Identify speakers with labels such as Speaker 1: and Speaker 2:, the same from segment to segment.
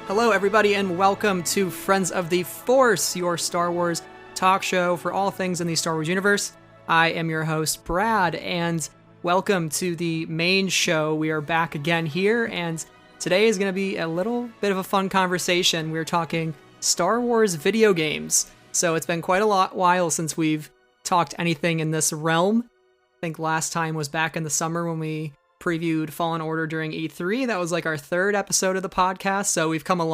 Speaker 1: Hello, everybody, and welcome to Friends of the Force, your Star Wars talk show for all things in the Star Wars universe. I am your host, Brad, and welcome to the main show. We are back again here, and today is going to be a little bit of a fun conversation. We're talking Star Wars video games. So it's been quite a while since we've talked anything in this realm. I think last time was back in the summer when we previewed Fallen Order during E3. That was like our third episode of the podcast, so we've come a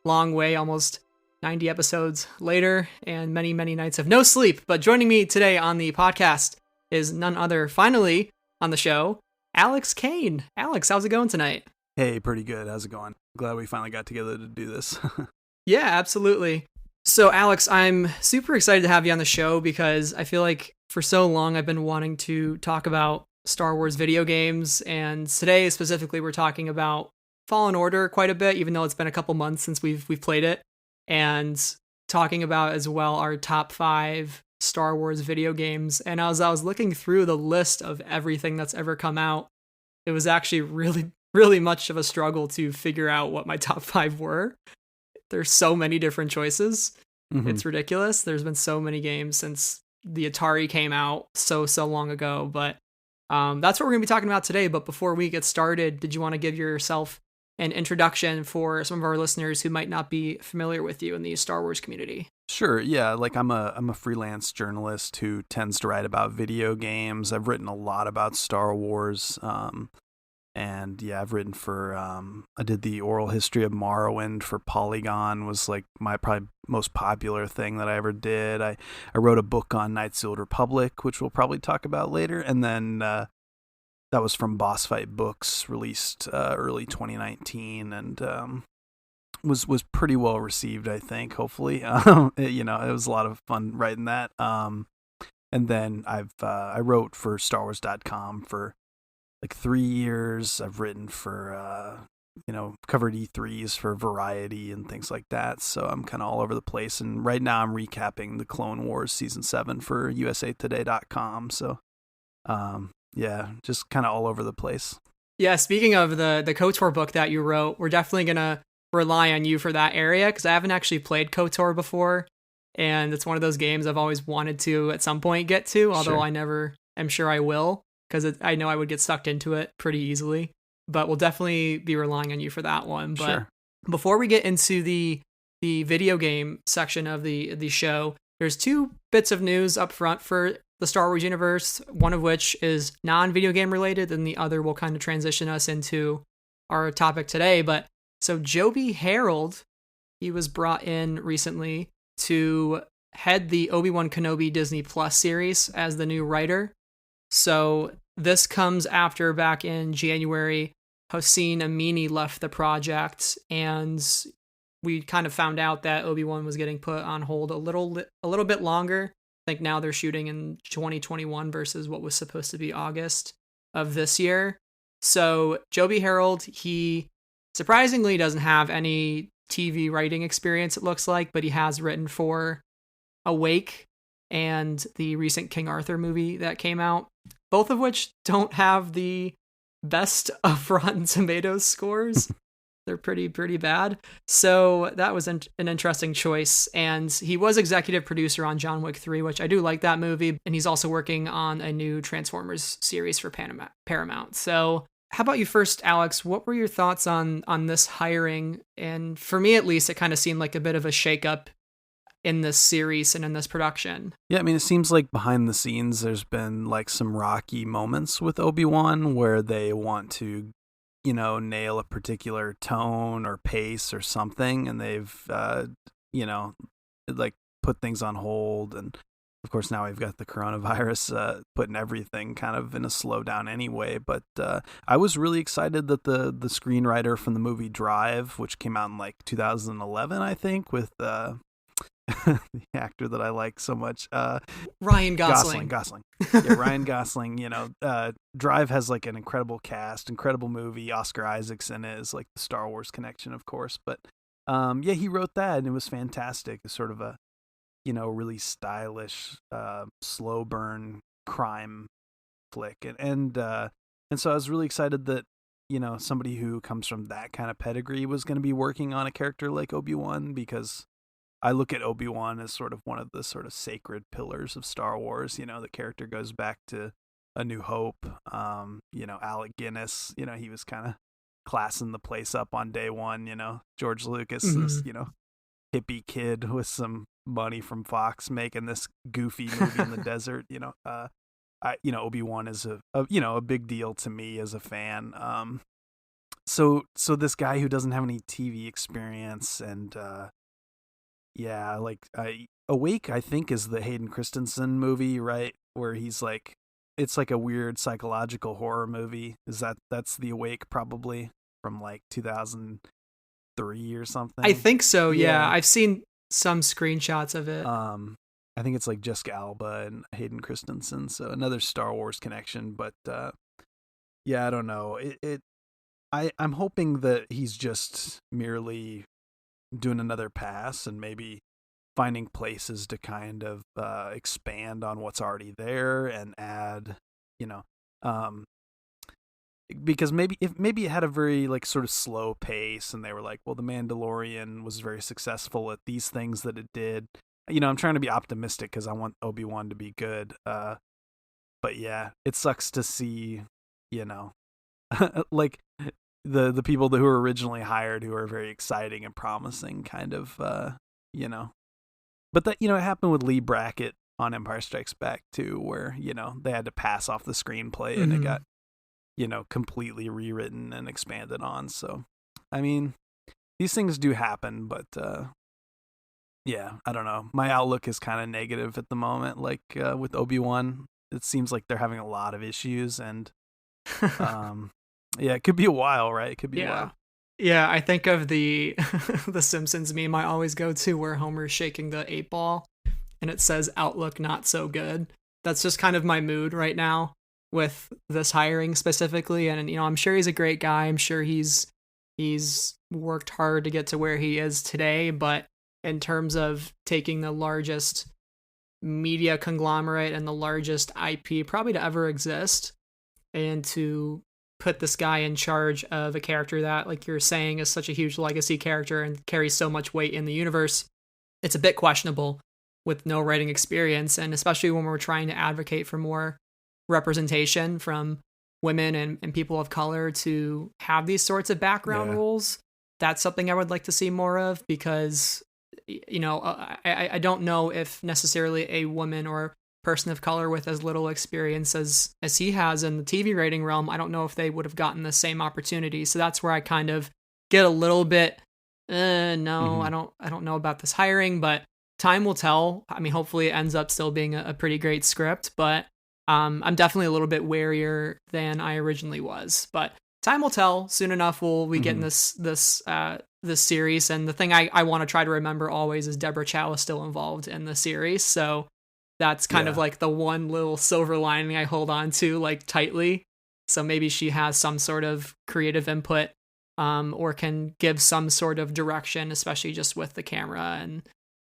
Speaker 1: long way, almost 90 episodes later, and many nights of no sleep. But joining me today on the podcast is none other, finally on the show, Alex Kane. Alex, how's it going tonight?
Speaker 2: Hey, pretty good. How's it going? Glad we finally got together to do this.
Speaker 1: Yeah, absolutely. So Alex, I'm super excited to have you on the show because I feel like for so long I've been wanting to talk about Star Wars video games, and today specifically we're talking about Fallen Order quite a bit, even though it's been a couple months since we've played it, and talking about as well our top 5 Star Wars video games. And as I was looking through the list of everything that's ever come out, it was actually really much of a struggle to figure out what my top 5 were. There's so many different choices. Mm-hmm. It's ridiculous. There's been so many games since the Atari came out so long ago, but that's what we're going to be talking about today. But before we get started, did you want to give yourself an introduction for some of our listeners who might not be familiar with you in the Star Wars community?
Speaker 2: Sure. Yeah. Like I'm a freelance journalist who tends to write about video games. I've written a lot about Star Wars. And yeah, I've written for, I did the oral history of Morrowind for Polygon, was like my probably most popular thing that I ever did. I wrote a book on Knights of the Old Republic, which we'll probably talk about later. And then that was from Boss Fight Books, released early 2019, and was pretty well received, I think, hopefully. It was a lot of fun writing that. And then I wrote for StarWars.com for like 3 years. I've written for, covered E3s for Variety and things like that. So I'm kind of all over the place. And right now I'm recapping the Clone Wars Season 7 for USAtoday.com. So, yeah, just kind of all over the place.
Speaker 1: Yeah, speaking of the KOTOR book that you wrote, we're definitely going to rely on you for that area because I haven't actually played KOTOR before. And it's one of those games I've always wanted to at some point get to, although
Speaker 2: Sure.
Speaker 1: I never am sure I will, because I know I would get sucked into it pretty easily. But we'll definitely be relying on you for that one. But
Speaker 2: Sure.
Speaker 1: Before we get into the video game section of the show, there's 2 bits of news up front for the Star Wars universe, one of which is non-video game related, and the other will kind of transition us into our topic today. But so Joby Harold, he was brought in recently to head the Obi-Wan Kenobi Disney Plus series as the new writer. So this comes after back in January, Hossein Amini left the project, and we kind of found out that Obi-Wan was getting put on hold a little bit longer. I think now they're shooting in 2021 versus what was supposed to be August of this year. So Joby Harold, he surprisingly doesn't have any TV writing experience, it looks like, but he has written for Awake and the recent King Arthur movie that came out, both of which don't have the best of Rotten Tomatoes scores. They're pretty bad. So that was an interesting choice. And he was executive producer on John Wick 3, which I do like that movie. And he's also working on a new Transformers series for Paramount. So how about you first, Alex? What were your thoughts on this hiring? And for me, at least, it kind of seemed like a bit of a shakeup in this series and in this production.
Speaker 2: Yeah, I mean, it seems like behind the scenes there's been like some rocky moments with Obi-Wan where they want to, nail a particular tone or pace or something, and they've, like put things on hold. And of course now we've got the coronavirus putting everything kind of in a slowdown anyway. But I was really excited that the screenwriter from the movie Drive, which came out in like 2011, I think, with the actor that I like so much,
Speaker 1: Ryan Gosling.
Speaker 2: Yeah, Ryan Gosling. Drive has like an incredible cast, incredible movie. Oscar Isaac's in it, is like the Star Wars connection, of course. But yeah, he wrote that, and it was fantastic. It's sort of a really stylish, slow burn crime flick, and so I was really excited that somebody who comes from that kind of pedigree was going to be working on a character like Obi-Wan, because I look at Obi-Wan as sort of one of the sort of sacred pillars of Star Wars. The character goes back to A New Hope. Alec Guinness, he was kind of classing the place up on day one. George Lucas, this, hippie kid with some money from Fox making this goofy movie in the desert. Obi-Wan is a big deal to me as a fan. So this guy who doesn't have any TV experience, and Awake, I think, is the Hayden Christensen movie, right? Where he's like, it's like a weird psychological horror movie. That's the Awake, probably from like 2003 or something?
Speaker 1: I think so. Yeah. I've seen some screenshots of it.
Speaker 2: I think it's like Jessica Alba and Hayden Christensen, so another Star Wars connection. But I don't know. I'm hoping that he's just merely doing another pass and maybe finding places to kind of expand on what's already there and add, because maybe it had a very like sort of slow pace, and they were like, well, The Mandalorian was very successful at these things that it did. I'm trying to be optimistic because I want Obi-Wan to be good. But yeah, it sucks to see, like the people who were originally hired, who are very exciting and promising, kind of, But that, it happened with Lee Brackett on Empire Strikes Back too, where, they had to pass off the screenplay and it got, completely rewritten and expanded on. So, I mean, these things do happen, but I don't know. My outlook is kind of negative at the moment. Like with Obi-Wan, it seems like they're having a lot of issues, and it could be a while, right? It could be a while.
Speaker 1: Yeah, I think of the the Simpsons meme I always go to, where Homer's shaking the 8-ball and it says outlook not so good. That's just kind of my mood right now with this hiring specifically. And I'm sure he's a great guy. I'm sure he's worked hard to get to where he is today, but in terms of taking the largest media conglomerate and the largest IP probably to ever exist, and to put this guy in charge of a character that, like you're saying, is such a huge legacy character and carries so much weight in the universe, it's a bit questionable with no writing experience. And especially when we're trying to advocate for more representation from women and people of color to have these sorts of background roles, that's something I would like to see more of, because I don't know if necessarily a woman or person of color with as little experience as he has in the TV writing realm, I don't know if they would have gotten the same opportunity. So that's where I kind of get a little bit, I don't know about this hiring, but time will tell. I mean, hopefully it ends up still being a pretty great script, but I'm definitely a little bit warier than I originally was. But time will tell. Soon enough, we'll be getting this series. And the thing I want to try to remember always is Deborah Chow is still involved in the series. So that's kind of like the one little silver lining I hold on to like tightly. So maybe she has some sort of creative input, or can give some sort of direction, especially just with the camera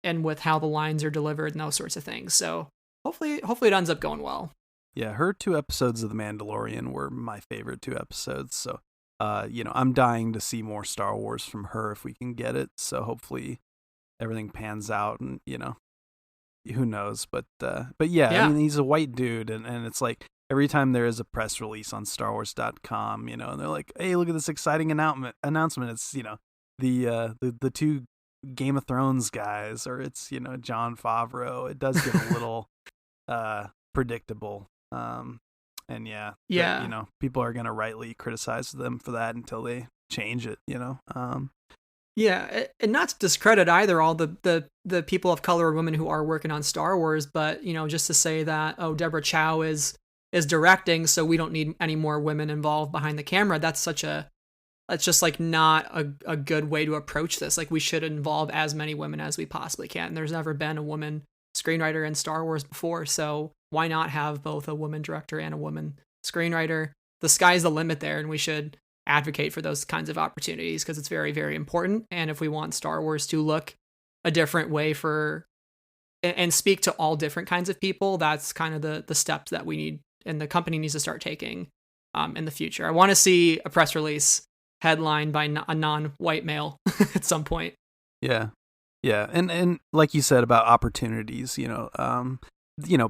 Speaker 1: and with how the lines are delivered and those sorts of things. So hopefully it ends up going well.
Speaker 2: Yeah, her 2 episodes of The Mandalorian were my favorite 2 episodes. So, I'm dying to see more Star Wars from her if we can get it. So hopefully everything pans out, and, who knows. But yeah, I mean, he's a white dude, and it's like every time there is a press release on StarWars.com, and they're like, hey, look at this exciting announcement. It's, the 2 Game of Thrones guys, or it's, Jon Favreau. It does get a little predictable. And people are going to rightly criticize them for that until they change it, and
Speaker 1: not to discredit either all the people of color or women who are working on Star Wars, but just to say that, Deborah Chow is directing, so we don't need any more women involved behind the camera. That's just like not a good way to approach this. Like, we should involve as many women as we possibly can. There's never been a woman screenwriter in Star Wars before, so why not have both a woman director and a woman screenwriter? The sky's the limit there, and we should advocate for those kinds of opportunities, because it's very, very important. And if we want Star Wars to look a different way and speak to all different kinds of people, that's kind of the steps that we need and the company needs to start taking in the future. I want to see a press release headlined by a non-white male at some point.
Speaker 2: Yeah. Yeah. And like you said about opportunities,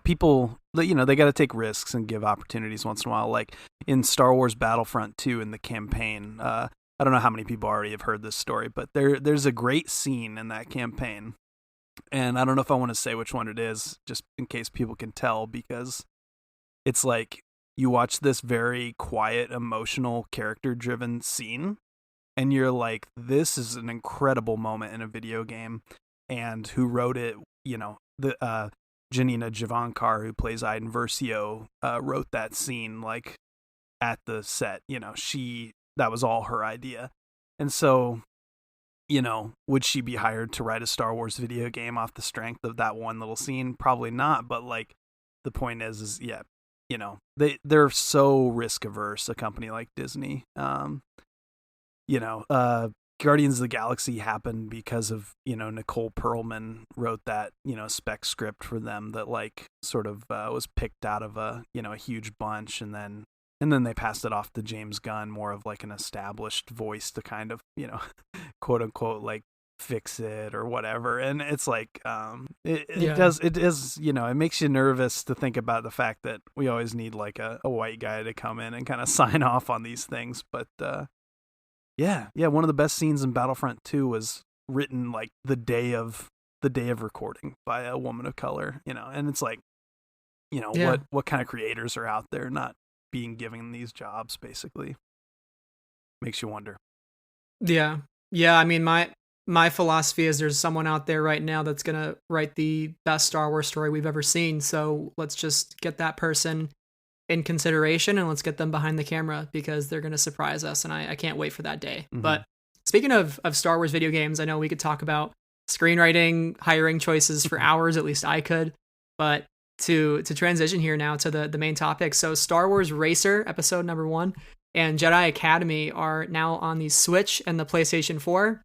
Speaker 2: people, they got to take risks and give opportunities once in a while. Like in Star Wars Battlefront 2 in the campaign, I don't know how many people already have heard this story, but there's a great scene in that campaign. And I don't know if I want to say which one it is, just in case people can tell, because it's like you watch this very quiet, emotional, character-driven scene, and you're like, this is an incredible moment in a video game. And who wrote it, Janina Javankar, who plays Iden Versio, wrote that scene like at the set. That was all her idea. And so, would she be hired to write a Star Wars video game off the strength of that one little scene? Probably not. But like, the point is yeah, they're so risk averse, a company like Disney. Guardians of the Galaxy happened because of, Nicole Perlman wrote that, spec script for them that like sort of was picked out of a huge bunch, and then they passed it off to James Gunn, more of like an established voice to kind of, quote unquote, like fix it or whatever. And it's like, it makes you nervous to think about the fact that we always need like a white guy to come in and kind of sign off on these things. But, yeah. One of the best scenes in Battlefront 2 was written like the day of recording by a woman of color, and it's like, what kind of creators are out there not being given these jobs, basically. Makes you wonder.
Speaker 1: Yeah. I mean, my philosophy is there's someone out there right now that's going to write the best Star Wars story we've ever seen. So let's just get that person in consideration and let's get them behind the camera, because they're going to surprise us. And I can't wait for that day. Mm-hmm. But speaking of Star Wars video games, I know we could talk about screenwriting, hiring choices for hours, at least I could, but to transition here now to the main topic. So Star Wars Racer episode number 1 and Jedi Academy are now on the Switch and the PlayStation 4.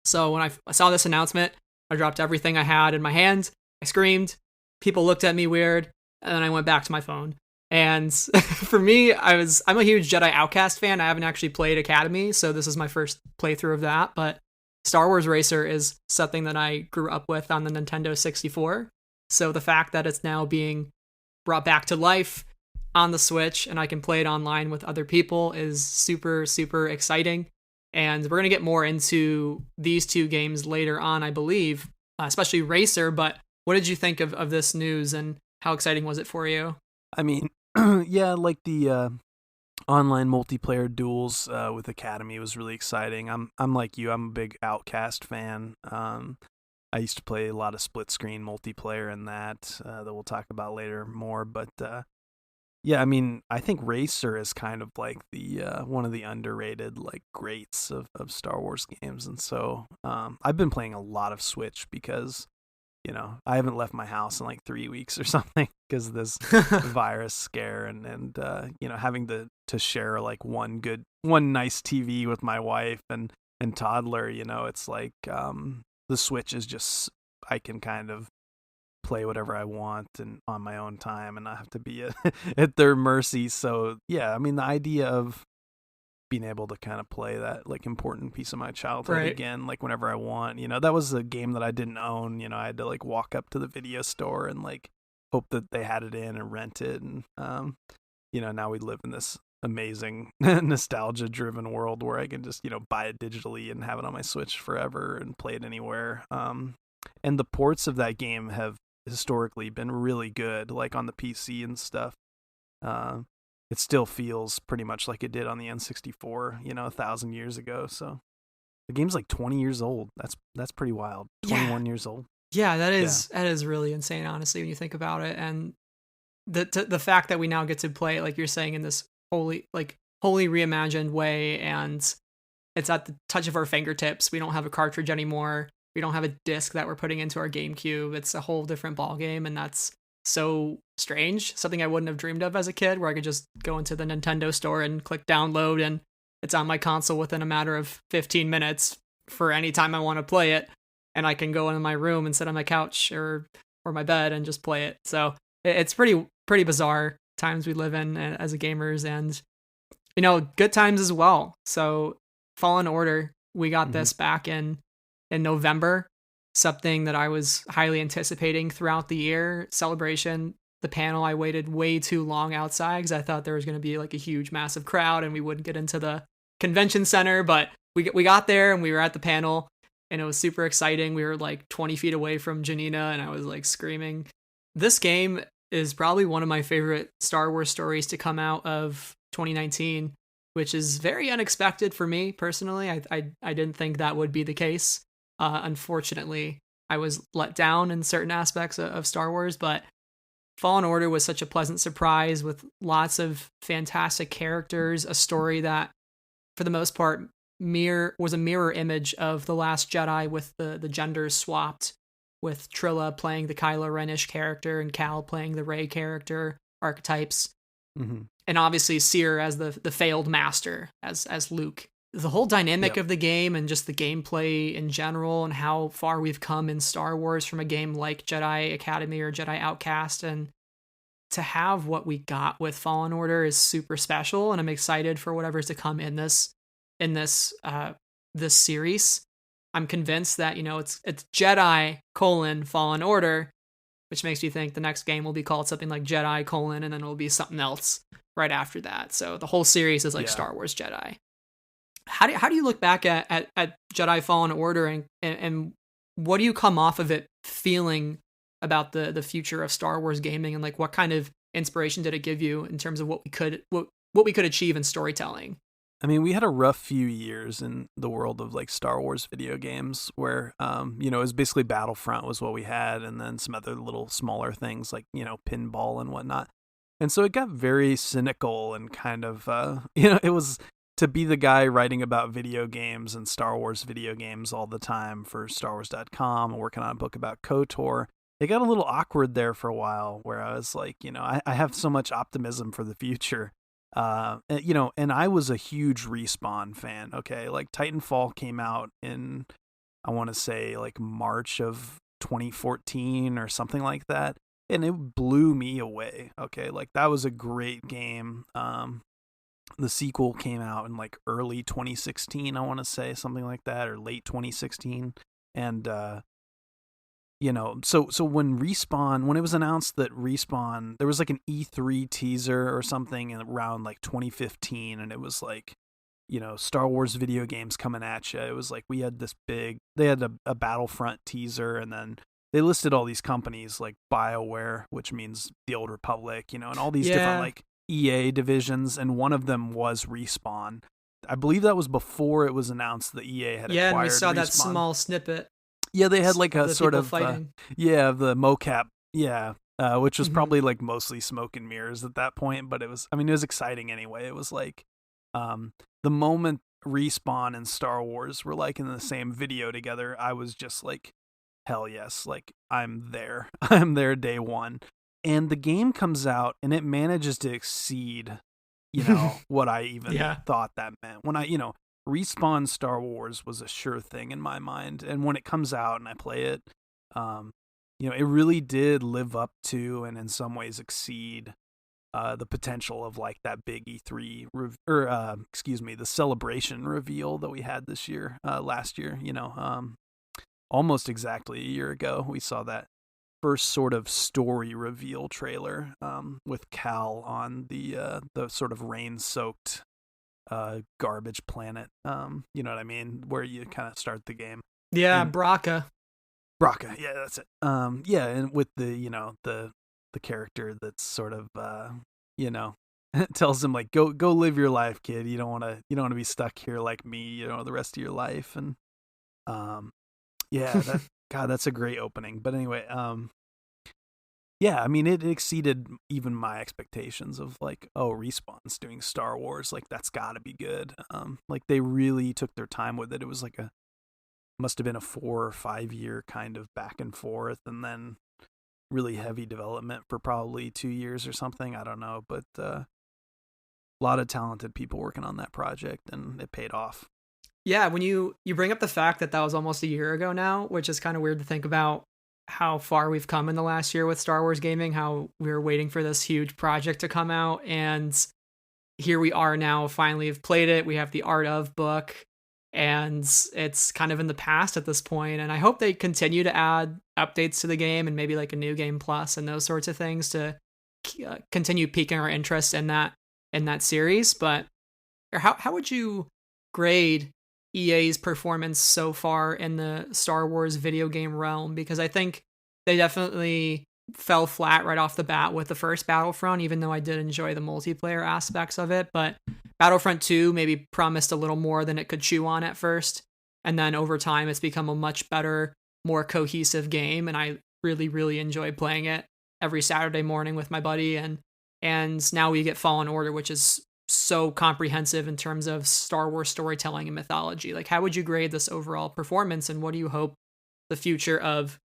Speaker 1: So when I saw this announcement, I dropped everything I had in my hand. I screamed. People looked at me weird, and then I went back to my phone. And for me, I'm a huge Jedi Outcast fan. I haven't actually played Academy, so this is my first playthrough of that. But Star Wars Racer is something that I grew up with on the Nintendo 64. So the fact that it's now being brought back to life on the Switch and I can play it online with other people is super, super exciting. And we're going to get more into these two games later on, I believe, especially Racer. But what did you think of this news, and how exciting was it for you?
Speaker 2: I mean, yeah, like the online multiplayer duels with Academy was really exciting. I'm like you. I'm a big Outcast fan. I used to play a lot of split screen multiplayer in that we'll talk about later more. But yeah, I mean, I think Racer is kind of like the one of the underrated like greats of Star Wars games, and so I've been playing a lot of Switch because I haven't left my house in like 3 weeks or something because of this virus scare, and having to share like one nice TV with my wife and toddler. It's like the Switch is just, I can kind of play whatever I want and on my own time and not have to be at their mercy. So yeah, I mean, the idea of being able to kind of play that like important piece of my childhood again, like whenever I want, that was a game that I didn't own. I had to like walk up to the video store and like hope that they had it in and rent it. And, now we live in this amazing nostalgia driven world where I can just, buy it digitally and have it on my Switch forever and play it anywhere. And the ports of that game have historically been really good, like on the PC and stuff. It still feels pretty much like it did on the N64, 1,000 years ago. So the game's like 20 years old. That's pretty wild. 21 years old.
Speaker 1: Yeah, that is really insane, honestly, when you think about it. And the fact that we now get to play it, like you're saying, in this wholly reimagined way, and it's at the touch of our fingertips. We don't have a cartridge anymore. We don't have a disc that we're putting into our GameCube. It's a whole different ball game, and that's so strange. Something I wouldn't have dreamed of as a kid, where I could just go into the Nintendo store and click download, and it's on my console within a matter of 15 minutes for any time I want to play it, and I can go into my room and sit on my couch or my bed and just play it. So it's pretty bizarre times we live in as a gamers, and good times as well. So Fallen Order, we got this back in November, something that I was highly anticipating throughout the year. Celebration, the panel, I waited way too long outside because I thought there was going to be like a huge, massive crowd and we wouldn't get into the convention center, but we got there and we were at the panel and it was super exciting. We were like 20 feet away from Janina and I was like screaming. This game is probably one of my favorite Star Wars stories to come out of 2019, which is very unexpected for me personally. I didn't think that would be the case. Unfortunately, I was let down in certain aspects of Star Wars, but Fallen Order was such a pleasant surprise with lots of fantastic characters, a story that, for the most part, was a mirror image of The Last Jedi with the genders swapped, with Trilla playing the Kylo Ren-ish character and Cal playing the Rey character archetypes. And obviously Seer as the failed master as Luke. The whole dynamic of the game and just the gameplay in general and how far we've come in Star Wars from a game like Jedi Academy or Jedi Outcast, and to have what we got with Fallen Order is super special, and I'm excited for whatever's to come in this series. I'm convinced that it's Jedi Fallen Order, which makes me think the next game will be called something like Jedi and then it'll be something else right after that. So the whole series is like Star Wars Jedi. How do you look back at Jedi Fallen Order and what do you come off of it feeling about the future of Star Wars gaming, and like what kind of inspiration did it give you in terms of what we could achieve in storytelling?
Speaker 2: I mean, we had a rough few years in the world of like Star Wars video games where, it was basically Battlefront was what we had, and then some other little smaller things like, pinball and whatnot. And so it got very cynical and kind of, it was to be the guy writing about video games and Star Wars video games all the time for StarWars.com and working on a book about KOTOR. It got a little awkward there for a while where I was like, I have so much optimism for the future. And I was a huge Respawn fan. Okay. Like Titanfall came out in, I want to say like March of 2014 or something like that. And it blew me away. Okay. Like that was a great game. The sequel came out in like early 2016, I want to say something like that, or late 2016. And, so when it was announced that Respawn, there was like an E3 teaser or something around like 2015, and it was like, Star Wars video games coming at you. It was like they had a Battlefront teaser, and then they listed all these companies like BioWare, which means the Old Republic, and all these different like EA divisions, and one of them was Respawn. I believe that was before it was announced that EA had acquired
Speaker 1: and we saw
Speaker 2: Respawn.
Speaker 1: That small snippet.
Speaker 2: Yeah, they had like a sort of
Speaker 1: fighting.
Speaker 2: The mocap, which was probably like mostly smoke and mirrors at that point, but it was exciting anyway. It was like the moment Respawn and Star Wars were like in the same video together, I was just like, hell yes, like I'm there. I'm there day one. And the game comes out and it manages to exceed, what I even thought that meant. When Respawn Star Wars was a sure thing in my mind. And when it comes out and I play it, it really did live up to and in some ways exceed the potential of like that big E3 the Celebration reveal that we had last year, almost exactly a year ago. We saw that first sort of story reveal trailer with Cal on the sort of rain-soaked garbage planet, you know what I mean, where you kind of start the game.
Speaker 1: Braca,
Speaker 2: that's it. And with the character that's sort of tells him like go live your life, kid. You don't want to be stuck here like me, the rest of your life. And that's a great opening. But anyway, it exceeded even my expectations of like, Respawn's doing Star Wars, like that's gotta be good. Like they really took their time with it. It was like must have been a 4 or 5 year kind of back and forth, and then really heavy development for probably 2 years or something. I don't know, but a lot of talented people working on that project, and it paid off.
Speaker 1: Yeah, when you bring up the fact that was almost a year ago now, which is kind of weird to think about how far we've come in the last year with Star Wars gaming, how we were waiting for this huge project to come out, and here we are now, finally have played it. We have the Art of book, and it's kind of in the past at this point. And I hope they continue to add updates to the game and maybe like a new game plus and those sorts of things to continue piquing our interest in that series. But how would you grade EA's performance so far in the Star Wars video game realm? Because I think they definitely fell flat right off the bat with the first Battlefront, even though I did enjoy the multiplayer aspects of it. But Battlefront 2 maybe promised a little more than it could chew on at first. And then over time, it's become a much better, more cohesive game. And I really, really enjoy playing it every Saturday morning with my buddy. And now we get Fallen Order, which is so comprehensive in terms of Star Wars storytelling and mythology. Like, how would you grade this overall performance, and what do you hope the future of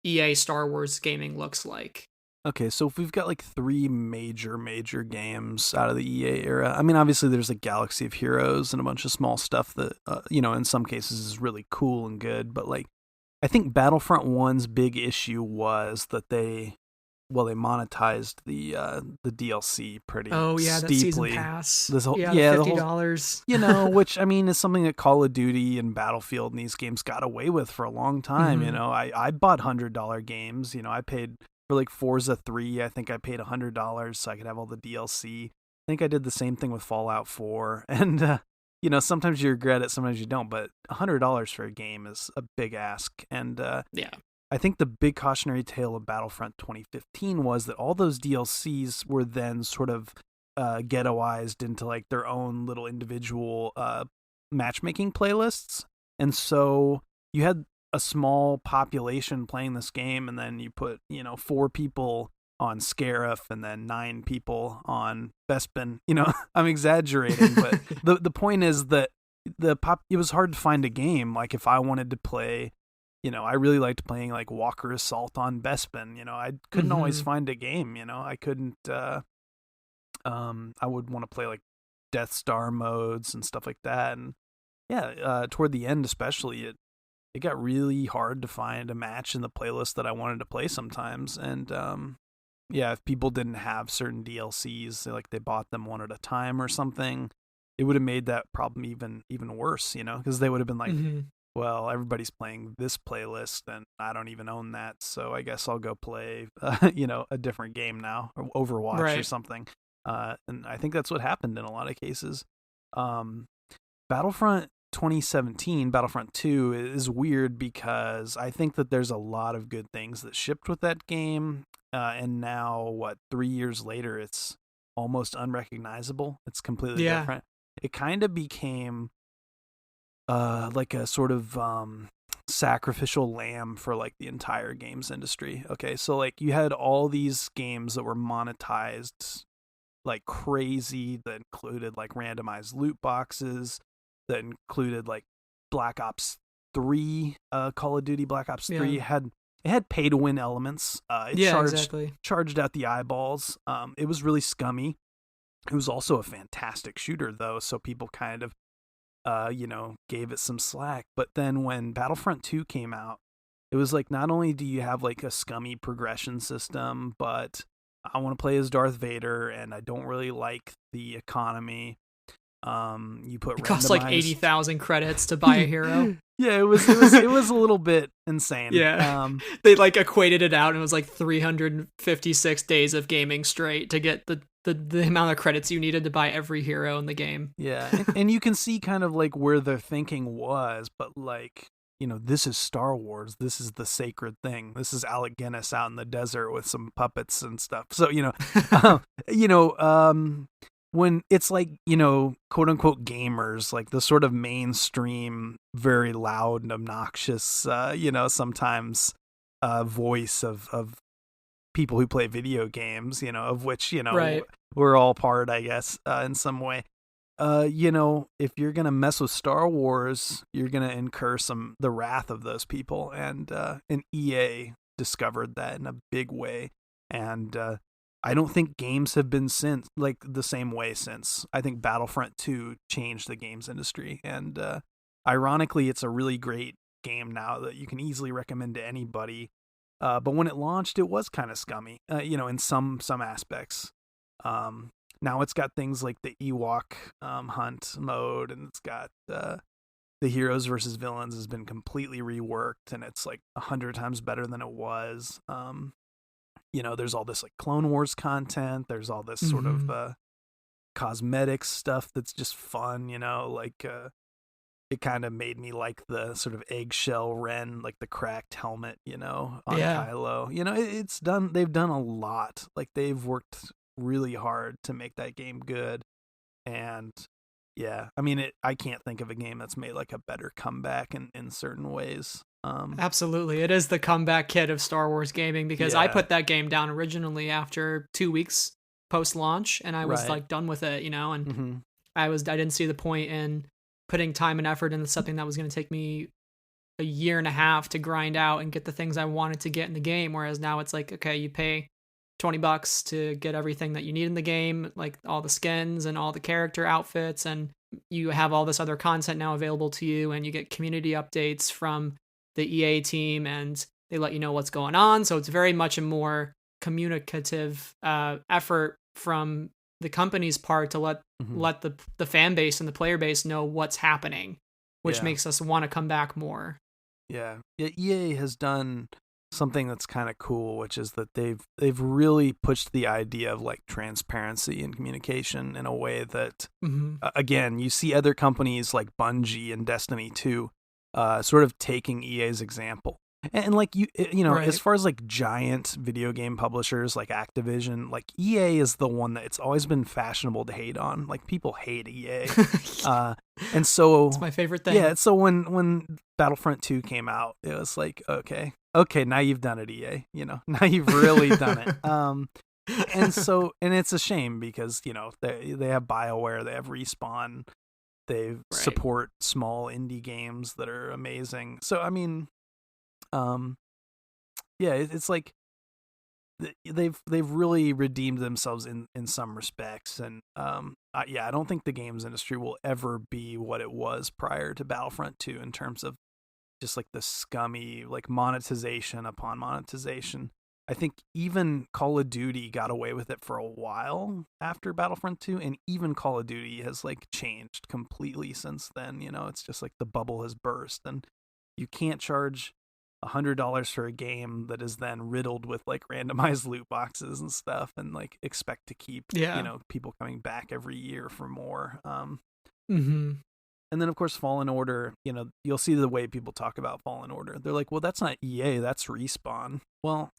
Speaker 1: EA Star Wars gaming looks like?
Speaker 2: Okay, so if we've got like 3 major games out of the EA era, I mean, obviously there's a Galaxy of Heroes and a bunch of small stuff that, in some cases is really cool and good, but like, I think Battlefront 1's big issue was that they monetized the DLC pretty
Speaker 1: steeply. That season pass.
Speaker 2: This whole,
Speaker 1: $50.
Speaker 2: Which I mean is something that Call of Duty and Battlefield and these games got away with for a long time.
Speaker 1: Mm-hmm.
Speaker 2: I bought $100 games. I paid for like Forza 3. I think I paid $100 so I could have all the DLC. I think I did the same thing with Fallout 4. And sometimes you regret it, sometimes you don't. But $100 for a game is a big ask. And I think the big cautionary tale of Battlefront 2015 was that all those DLCs were then sort of ghettoized into like their own little individual matchmaking playlists. And so you had a small population playing this game, and then you put, 4 people on Scarif and then 9 people on Bespin. I'm exaggerating, but the point is that it was hard to find a game. Like if I wanted to play, I really liked playing like Walker Assault on Bespin. I couldn't
Speaker 1: Mm-hmm.
Speaker 2: always find a game. I couldn't. I would want to play like Death Star modes and stuff like that. And toward the end, especially, it got really hard to find a match in the playlist that I wanted to play sometimes. And if people didn't have certain DLCs, like they bought them one at a time or something, it would have made that problem even worse. Because they would have been like.
Speaker 1: Mm-hmm.
Speaker 2: Well, everybody's playing this playlist and I don't even own that, so I guess I'll go play, a different game now, or Overwatch or something. And I think that's what happened in a lot of cases. Battlefront 2017, Battlefront 2 is weird because I think that there's a lot of good things that shipped with that game. And now, 3 years later, it's almost unrecognizable. It's completely different. It kind of became like a sort of sacrificial lamb for like the entire games industry. Okay, so like you had all these games that were monetized like crazy, that included like randomized loot boxes, that included like Black Ops 3, Call of Duty Black Ops 3 had pay to win elements. It charged out the eyeballs. It was really scummy. It was also a fantastic shooter though, so people kind of gave it some slack. But then when Battlefront 2 came out, it was like, not only do you have like a scummy progression system, but I want to play as Darth Vader and I don't really like the economy. It
Speaker 1: costs like 80,000 credits to buy a hero.
Speaker 2: Yeah, it was a little bit insane.
Speaker 1: Yeah. They like equated it out and it was like 356 days of gaming straight to get the amount of credits you needed to buy every hero in the game.
Speaker 2: Yeah. And you can see kind of like where their thinking was, but like, this is Star Wars. This is the sacred thing. This is Alec Guinness out in the desert with some puppets and stuff. So, when it's like, quote unquote gamers, like the sort of mainstream, very loud and obnoxious, sometimes voice of people who play video games, of which,
Speaker 1: right.
Speaker 2: We're all part, I guess, in some way. If you're going to mess with Star Wars, you're going to incur the wrath of those people. And EA discovered that in a big way. And, I don't think games have been the same way since. I think Battlefront 2 changed the games industry. And ironically, it's a really great game now that you can easily recommend to anybody. But when it launched, it was kind of scummy, in some aspects. now it's got things like the Ewok hunt mode, and it's got the heroes versus villains has been completely reworked, and it's like 100 times better than it was. There's all this like Clone Wars content. There's all this sort of cosmetics stuff that's just fun. It kind of made me like the sort of eggshell Ren, like the cracked helmet, on Kylo. They've done a lot. Like, they've worked really hard to make that game good. And yeah, I mean, I can't think of a game that's made like a better comeback in certain ways.
Speaker 1: Absolutely. It is the comeback kid of Star Wars gaming, because I put that game down originally after 2 weeks post-launch, and I was like done with it, and I didn't see the point in putting time and effort into something that was going to take me a year and a half to grind out and get the things I wanted to get in the game. Whereas now it's like, okay, you pay $20 to get everything that you need in the game, like all the skins and all the character outfits, and you have all this other content now available to you, and you get community updates from the EA team, and they let you know what's going on. So it's very much a more communicative effort from the company's part to let the fan base and the player base know what's happening, which makes us want to come back more.
Speaker 2: Yeah, EA has done something that's kind of cool, which is that they've really pushed the idea of like transparency and communication in a way that, again, you see other companies like Bungie and Destiny 2 sort of taking EA's example. And like as far as like giant video game publishers like Activision, like EA is the one that it's always been fashionable to hate on. Like, people hate EA, and so
Speaker 1: it's my favorite thing.
Speaker 2: Yeah, so when Battlefront 2 came out, it was like, okay, now you've done it, EA. Now you've really done it. And it's a shame because they have BioWare, they have Respawn, they support small indie games that are amazing. So I mean. It's like they've really redeemed themselves in some respects, and I don't think the games industry will ever be what it was prior to Battlefront 2 in terms of just like the scummy like monetization upon monetization. I think even Call of Duty got away with it for a while after Battlefront 2, and even Call of Duty has like changed completely since then. It's just like the bubble has burst, and you can't charge $100 for a game that is then riddled with like randomized loot boxes and stuff, and like expect to keep people coming back every year for more. And then of course Fallen Order, you'll see the way people talk about Fallen Order. They're like, well, that's not EA, that's Respawn. Well,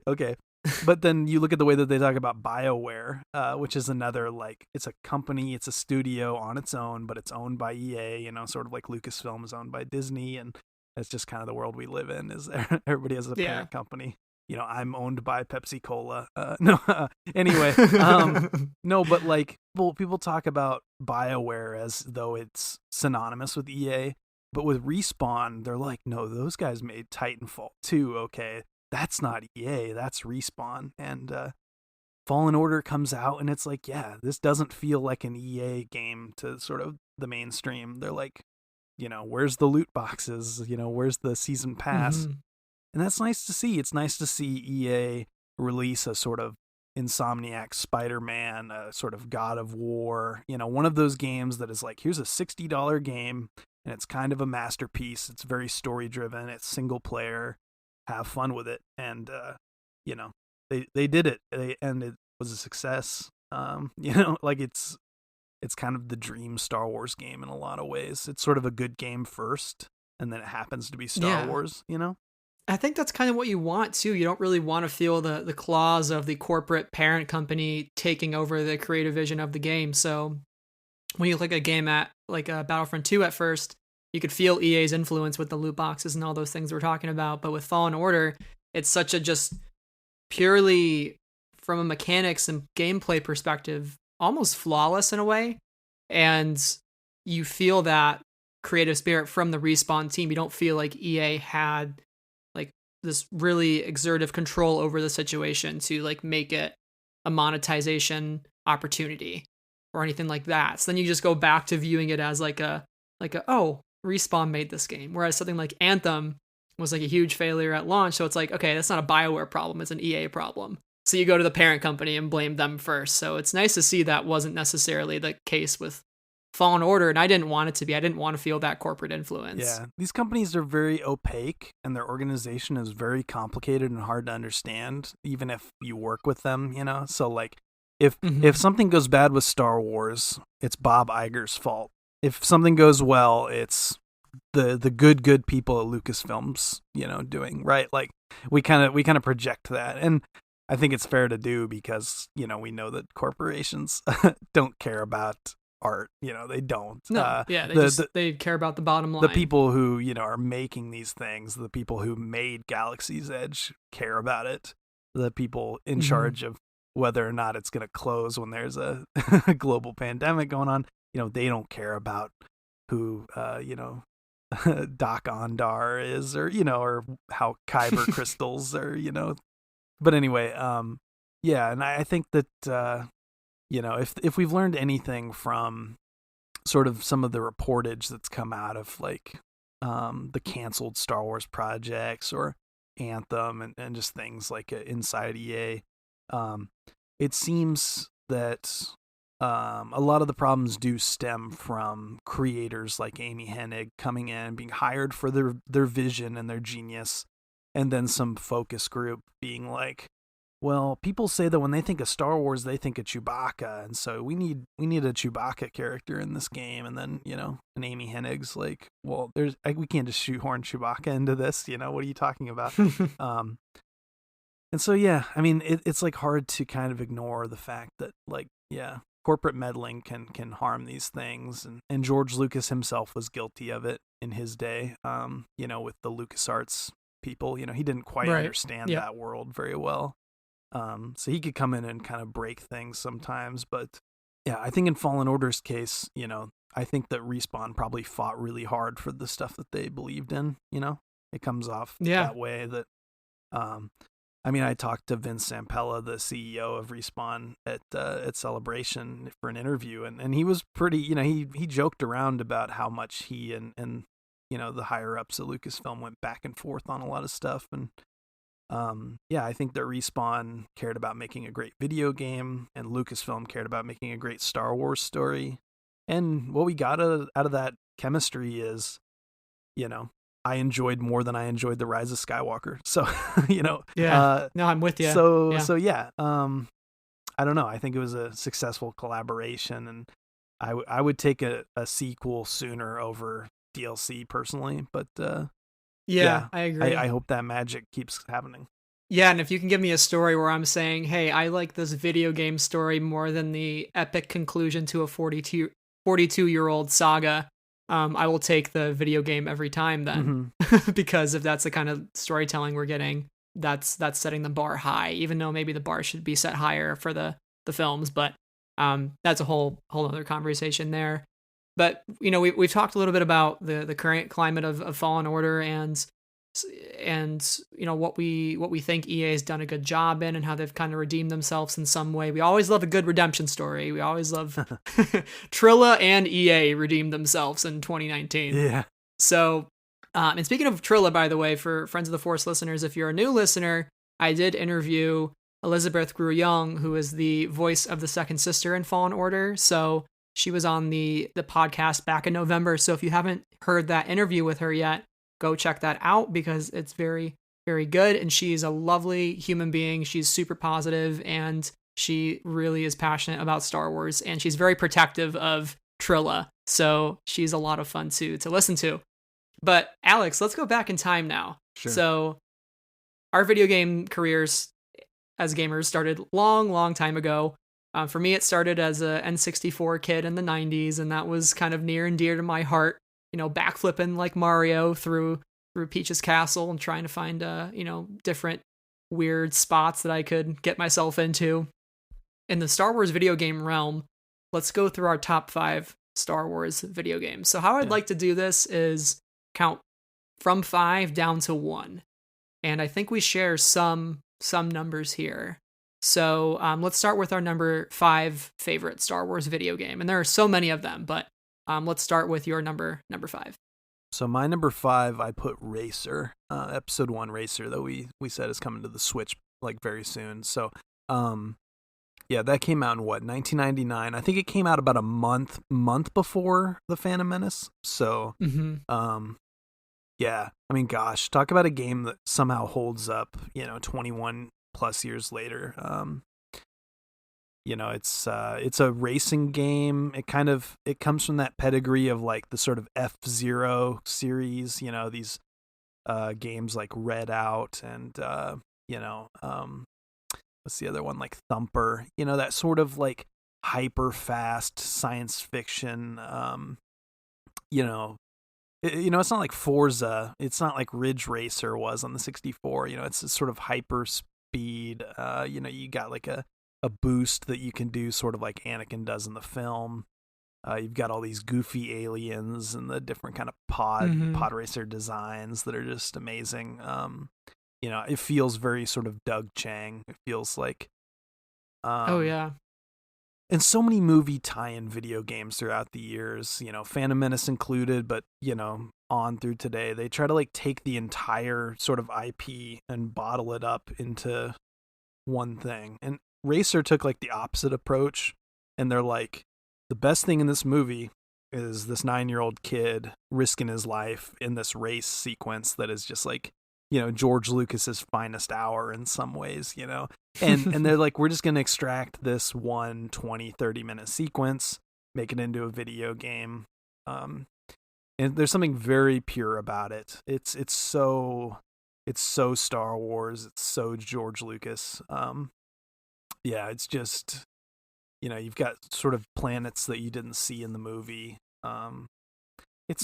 Speaker 2: okay. But then you look at the way that they talk about BioWare, which is another, like, it's a company, it's a studio on its own, but it's owned by EA, sort of like Lucasfilm is owned by Disney, and it's just kind of the world we live in, is everybody has a parent company. I'm owned by Pepsi Cola. Anyway, no, but like people talk about BioWare as though it's synonymous with EA, but with Respawn, they're like, no, those guys made Titanfall 2. Okay, that's not EA, that's Respawn. And Fallen Order comes out, and it's like, yeah, this doesn't feel like an EA game to sort of the mainstream. They're like, where's the loot boxes? Where's the season pass? And that's nice to see. It's nice to see EA release a sort of Insomniac Spider-Man, a sort of God of War, one of those games that is like, here's a $60 game, and it's kind of a masterpiece. It's very story-driven. It's single player. Have fun with it. And, they did it. And it was a success. Like it's kind of the dream Star Wars game in a lot of ways. It's sort of a good game first, and then it happens to be Star Wars,
Speaker 1: I think that's kind of what you want too. You don't really want to feel the claws of the corporate parent company taking over the creative vision of the game. So when you look at a game at like Battlefront 2 at first, you could feel EA's influence with the loot boxes and all those things we're talking about. But with Fallen Order, it's such a just purely from a mechanics and gameplay perspective, almost flawless in a way, and you feel that creative spirit from the Respawn team. You don't feel like EA had like this really exertive control over the situation to like make it a monetization opportunity or anything like that. So then you just go back to viewing it as like a oh, Respawn made this game, whereas something like Anthem was like a huge failure at launch. So it's like, okay, that's not a BioWare problem, it's an EA problem. So you go to the parent company and blame them first. So it's nice to see that wasn't necessarily the case with Fallen Order, and I didn't want it to be. I didn't want to feel that corporate influence.
Speaker 2: Yeah, these companies are very opaque, and their organization is very complicated and hard to understand, even if you work with them, you know? So, like, if something goes bad with Star Wars, it's Bob Iger's fault. If something goes well, it's the good people at Lucasfilm's, you know, doing, right? Like, we kind of project that, and I think it's fair to do because, you know, we know that corporations don't care about art, you know, they don't.
Speaker 1: No, they care about the bottom line.
Speaker 2: The people who, you know, are making these things, the people who made Galaxy's Edge care about it. The people in charge of whether or not it's going to close when there's a global pandemic going on, you know, they don't care about who, you know, Doc Ondar is, or, you know, or how Kyber crystals are, you know. But anyway, yeah, and I think that, you know, if we've learned anything from sort of some of the reportage that's come out of, like, the canceled Star Wars projects or Anthem and just things like inside EA, it seems that a lot of the problems do stem from creators like Amy Hennig coming in, being hired for their vision and their genius, and then some focus group being like, well, people say that when they think of Star Wars, they think of Chewbacca, and so we need a Chewbacca character in this game. And then, you know, and Amy Hennig's like, well, we can't just shoehorn Chewbacca into this, you know, what are you talking about? And so, yeah, I mean, it's like hard to kind of ignore the fact that, like, yeah, corporate meddling can harm these things, and George Lucas himself was guilty of it in his day, you know, with the LucasArts people. You know, he didn't quite understand that world very well. So he could come in and kind of break things sometimes. But yeah, I think in Fallen Order's case, you know, I think that Respawn probably fought really hard for the stuff that they believed in, you know. It comes off that way that, I mean, I talked to Vince Zampella, the CEO of Respawn, at Celebration for an interview, and he was pretty, you know, he joked around about how much he and you know, the higher ups at Lucasfilm went back and forth on a lot of stuff. And yeah, I think that Respawn cared about making a great video game, and Lucasfilm cared about making a great Star Wars story. And what we got out of that chemistry is, you know, I enjoyed more than I enjoyed The Rise of Skywalker. So, you know.
Speaker 1: Yeah. No, I'm with you.
Speaker 2: So yeah. I don't know. I think it was a successful collaboration, and I would take a sequel sooner over DLC personally, but yeah, I agree. I hope that magic keeps happening.
Speaker 1: Yeah, and if you can give me a story where I'm saying, hey, I like this video game story more than the epic conclusion to a 42-year-old saga, I will take the video game every time then. Because if that's the kind of storytelling we're getting, that's setting the bar high, even though maybe the bar should be set higher for the films. But that's a whole other conversation there. But, you know, we've talked a little bit about the current climate of Fallen Order and you know what we think EA has done a good job in, and how they've kind of redeemed themselves in some way. We always love a good redemption story. We always love Trilla and EA redeemed themselves in 2019.
Speaker 2: Yeah.
Speaker 1: So, and speaking of Trilla, by the way, for Friends of the Force listeners, if you're a new listener, I did interview Elizabeth Grew-Young, who is the voice of the second sister in Fallen Order. So she was on the podcast back in November. So if you haven't heard that interview with her yet, go check that out, because it's very, very good. And she's a lovely human being. She's super positive, and she really is passionate about Star Wars, and she's very protective of Trilla. So she's a lot of fun to listen to. But Alex, let's go back in time now.
Speaker 2: Sure.
Speaker 1: So our video game careers as gamers started long time ago. For me, it started as a N64 kid in the 90s, and that was kind of near and dear to my heart. You know, backflipping like Mario through Peach's castle and trying to find, you know, different weird spots that I could get myself into. In the Star Wars video game realm, let's go through our top 5 Star Wars video games. So how I'd like to do this is count from 5 down to 1. And I think we share some numbers here. So let's start with our number 5 favorite Star Wars video game. And there are so many of them, but let's start with your number 5.
Speaker 2: So my number 5, I put Racer, Episode 1 Racer, that we said is coming to the Switch like very soon. So Yeah, that came out in 1999. I think it came out about a month before The Phantom Menace. So, yeah, I mean, gosh, talk about a game that somehow holds up, 21 plus years later. It's a racing game. It comes from that pedigree of like the sort of F-Zero series, these games like Red Out and what's the other one, like Thumper, that sort of like hyper fast science fiction. It's not like Forza, it's not like Ridge Racer was on the 64. It's a sort of hyper speed. You got like a boost that you can do sort of like Anakin does in the film. You've got all these goofy aliens and the different kind of pod racer designs that are just amazing. It feels very sort of Doug Chang. It feels like,
Speaker 1: oh yeah.
Speaker 2: And so many movie tie-in video games throughout the years, Phantom Menace included, but, on through today, they try to like take the entire sort of IP and bottle it up into one thing. And Racer took like the opposite approach, and they're like, the best thing in this movie is this 9-year-old kid risking his life in this race sequence that is just like, George Lucas's finest hour in some ways, and they're like, we're just going to extract this 30 minute sequence, make it into a video game. And there's something very pure about it. It's so Star Wars. It's so George Lucas. Yeah, it's just, you've got sort of planets that you didn't see in the movie. And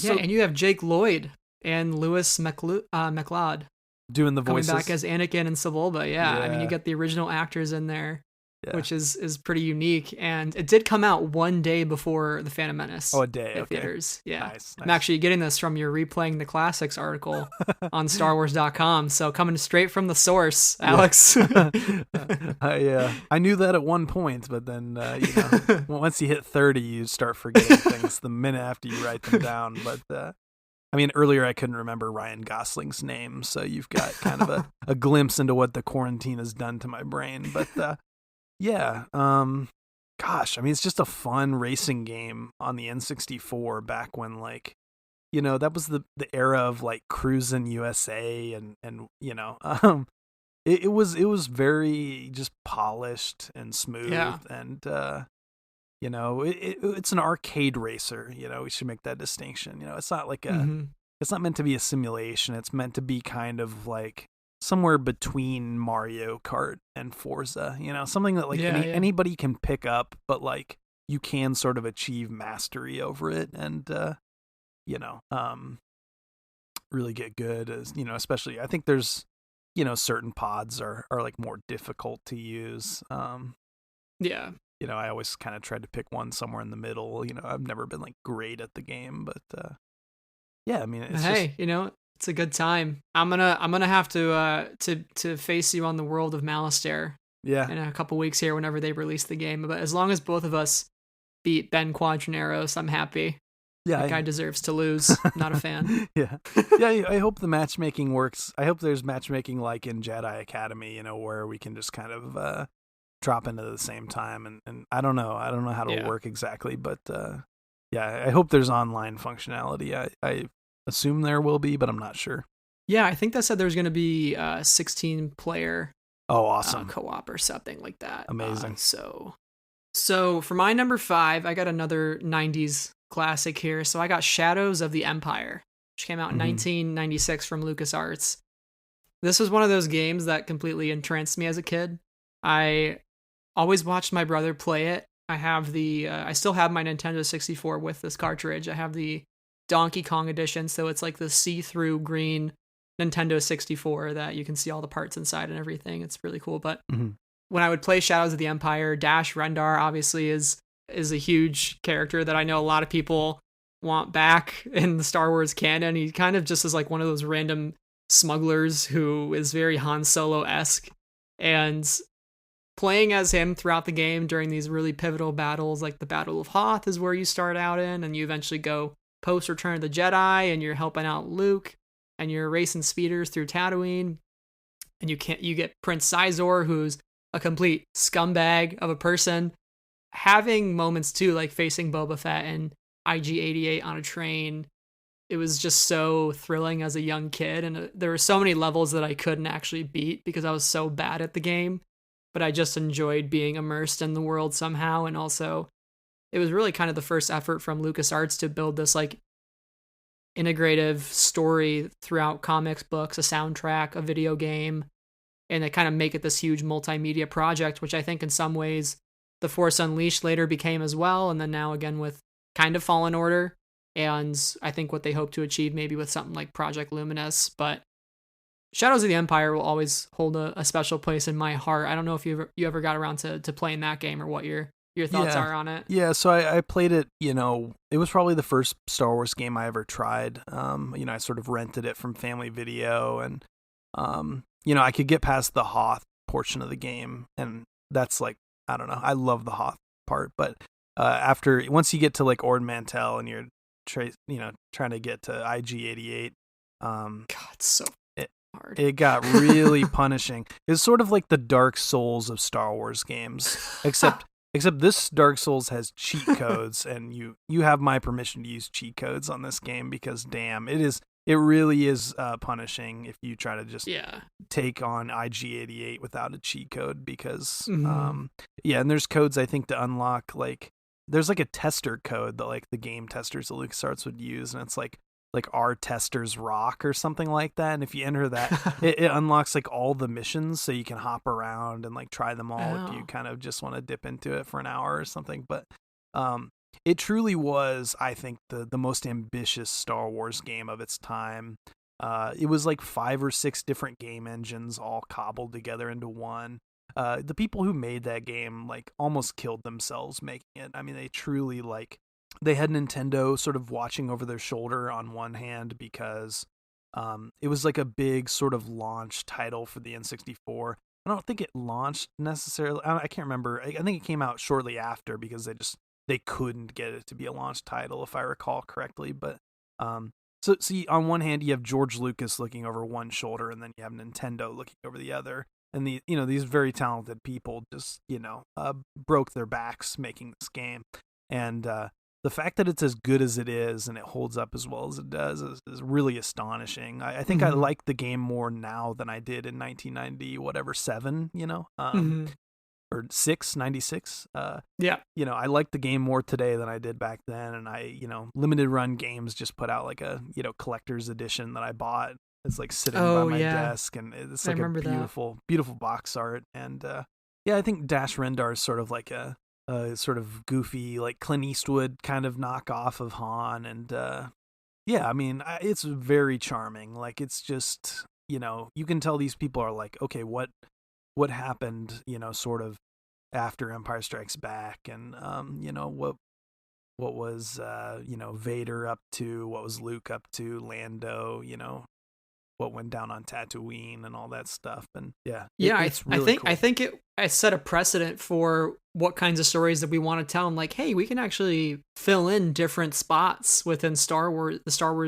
Speaker 1: you have Jake Lloyd and Lewis McLeod
Speaker 2: doing the voices,
Speaker 1: coming back as Anakin and Sebulba. Yeah, I mean, you get the original actors in there, which is pretty unique. And it did come out one day before The Phantom Menace.
Speaker 2: Oh, a day,
Speaker 1: in
Speaker 2: okay.
Speaker 1: theaters. Yeah, nice. I'm
Speaker 2: nice.
Speaker 1: actually getting this from your Replaying the Classics article on StarWars.com. So coming straight from the source, Alex.
Speaker 2: I knew that at one point, but then once you hit 30, you start forgetting things the minute after you write them down. But I mean, earlier I couldn't remember Ryan Gosling's name, so you've got kind of a glimpse into what the quarantine has done to my brain. But gosh, I mean, it's just a fun racing game on the N64 back when, like, that was the era of like Cruisin' USA and it was very just polished and smooth and it's an arcade racer. We should make that distinction. It's not like it's not meant to be a simulation. It's meant to be kind of like somewhere between Mario Kart and Forza. Something that like anybody can pick up, but like you can sort of achieve mastery over it and really get good as especially I think there's certain pods are like more difficult to use. I always kind of tried to pick one somewhere in the middle. I've never been like great at the game, but I mean, it's
Speaker 1: it's a good time. I'm gonna have to face you on the world of Malastare.
Speaker 2: Yeah.
Speaker 1: In a couple weeks here, whenever they release the game. But as long as both of us beat Ben Quadraneros, I'm happy.
Speaker 2: Yeah,
Speaker 1: that guy deserves to lose. Not a fan.
Speaker 2: Yeah. I hope the matchmaking works. I hope there's matchmaking like in Jedi Academy, where we can just kind of drop into the same time. And I don't know how to work exactly, but I hope there's online functionality. I assume there will be, but I'm not sure.
Speaker 1: Yeah, I think that said there's going to be 16 player.
Speaker 2: Oh, awesome.
Speaker 1: Co-op or something like that.
Speaker 2: Amazing.
Speaker 1: So for my number 5, I got another 90s classic here. So I got Shadows of the Empire, which came out in 1996 from LucasArts. This was one of those games that completely entranced me as a kid. I always watched my brother play it. I still have my Nintendo 64 with this cartridge. I have the Donkey Kong edition, so it's like the see-through green Nintendo 64 that you can see all the parts inside and everything. It's really cool. But when I would play Shadows of the Empire, Dash Rendar obviously is a huge character that I know a lot of people want back in the Star Wars canon. He kind of just is like one of those random smugglers who is very Han Solo-esque, and playing as him throughout the game during these really pivotal battles, like the Battle of Hoth is where you start out in, and you eventually go post Return of the Jedi, and you're helping out Luke, and you're racing speeders through Tatooine, and you get Prince Sizor, who's a complete scumbag of a person, having moments too, like facing Boba Fett and IG-88 on a train. It was just so thrilling as a young kid, and there were so many levels that I couldn't actually beat because I was so bad at the game, but I just enjoyed being immersed in the world somehow. And also, it was really kind of the first effort from LucasArts to build this like integrative story throughout comics, books, a soundtrack, a video game, and they kind of make it this huge multimedia project, which I think in some ways The Force Unleashed later became as well, and then now again with kind of Fallen Order. And I think what they hope to achieve maybe with something like Project Luminous. But Shadows of the Empire will always hold a special place in my heart. I don't know if you ever got around to playing that game or what your thoughts are on it.
Speaker 2: Yeah, so I played it, it was probably the first Star Wars game I ever tried. I sort of rented it from Family Video, and, I could get past the Hoth portion of the game, and that's like, I don't know, I love the Hoth part, but once you get to like Ord Mantell and you're trying to get to IG-88.
Speaker 1: God, it's so hard.
Speaker 2: It got really punishing. It's sort of like the Dark Souls of Star Wars games, except this Dark Souls has cheat codes, and you have my permission to use cheat codes on this game because damn, it really is punishing if you try to just take on IG-88 without a cheat code because and there's codes I think to unlock like. There's like a tester code that like the game testers at LucasArts would use, and it's like our testers rock or something like that. And if you enter that, it unlocks like all the missions, so you can hop around and like try them all if you kind of just want to dip into it for an hour or something. But it truly was, I think, the most ambitious Star Wars game of its time. It was like 5 or 6 different game engines all cobbled together into one. The people who made that game like almost killed themselves making it. I mean, they truly they had Nintendo sort of watching over their shoulder on one hand because it was like a big sort of launch title for the N64. I don't think it launched necessarily. I can't remember. I think it came out shortly after because they couldn't get it to be a launch title if I recall correctly. But so see, on one hand you have George Lucas looking over one shoulder, and then you have Nintendo looking over the other. And these very talented people just, broke their backs making this game. And the fact that it's as good as it is and it holds up as well as it does is really astonishing. I think I like the game more now than I did in 1997, or 96. I like the game more today than I did back then. And limited run games just put out like a, collector's edition that I bought. It's like sitting by my desk, and it's like a beautiful box art. And I think Dash Rendar is sort of like a sort of goofy, like Clint Eastwood kind of knockoff of Han. And it's very charming. Like it's just you can tell these people are like, okay, what happened, sort of after Empire Strikes Back, and what was Vader up to, what was Luke up to, Lando, what went down on Tatooine and all that stuff. And it's really cool.
Speaker 1: I think it set a precedent for what kinds of stories that we want to tell. And like, hey, we can actually fill in different spots within the Star Wars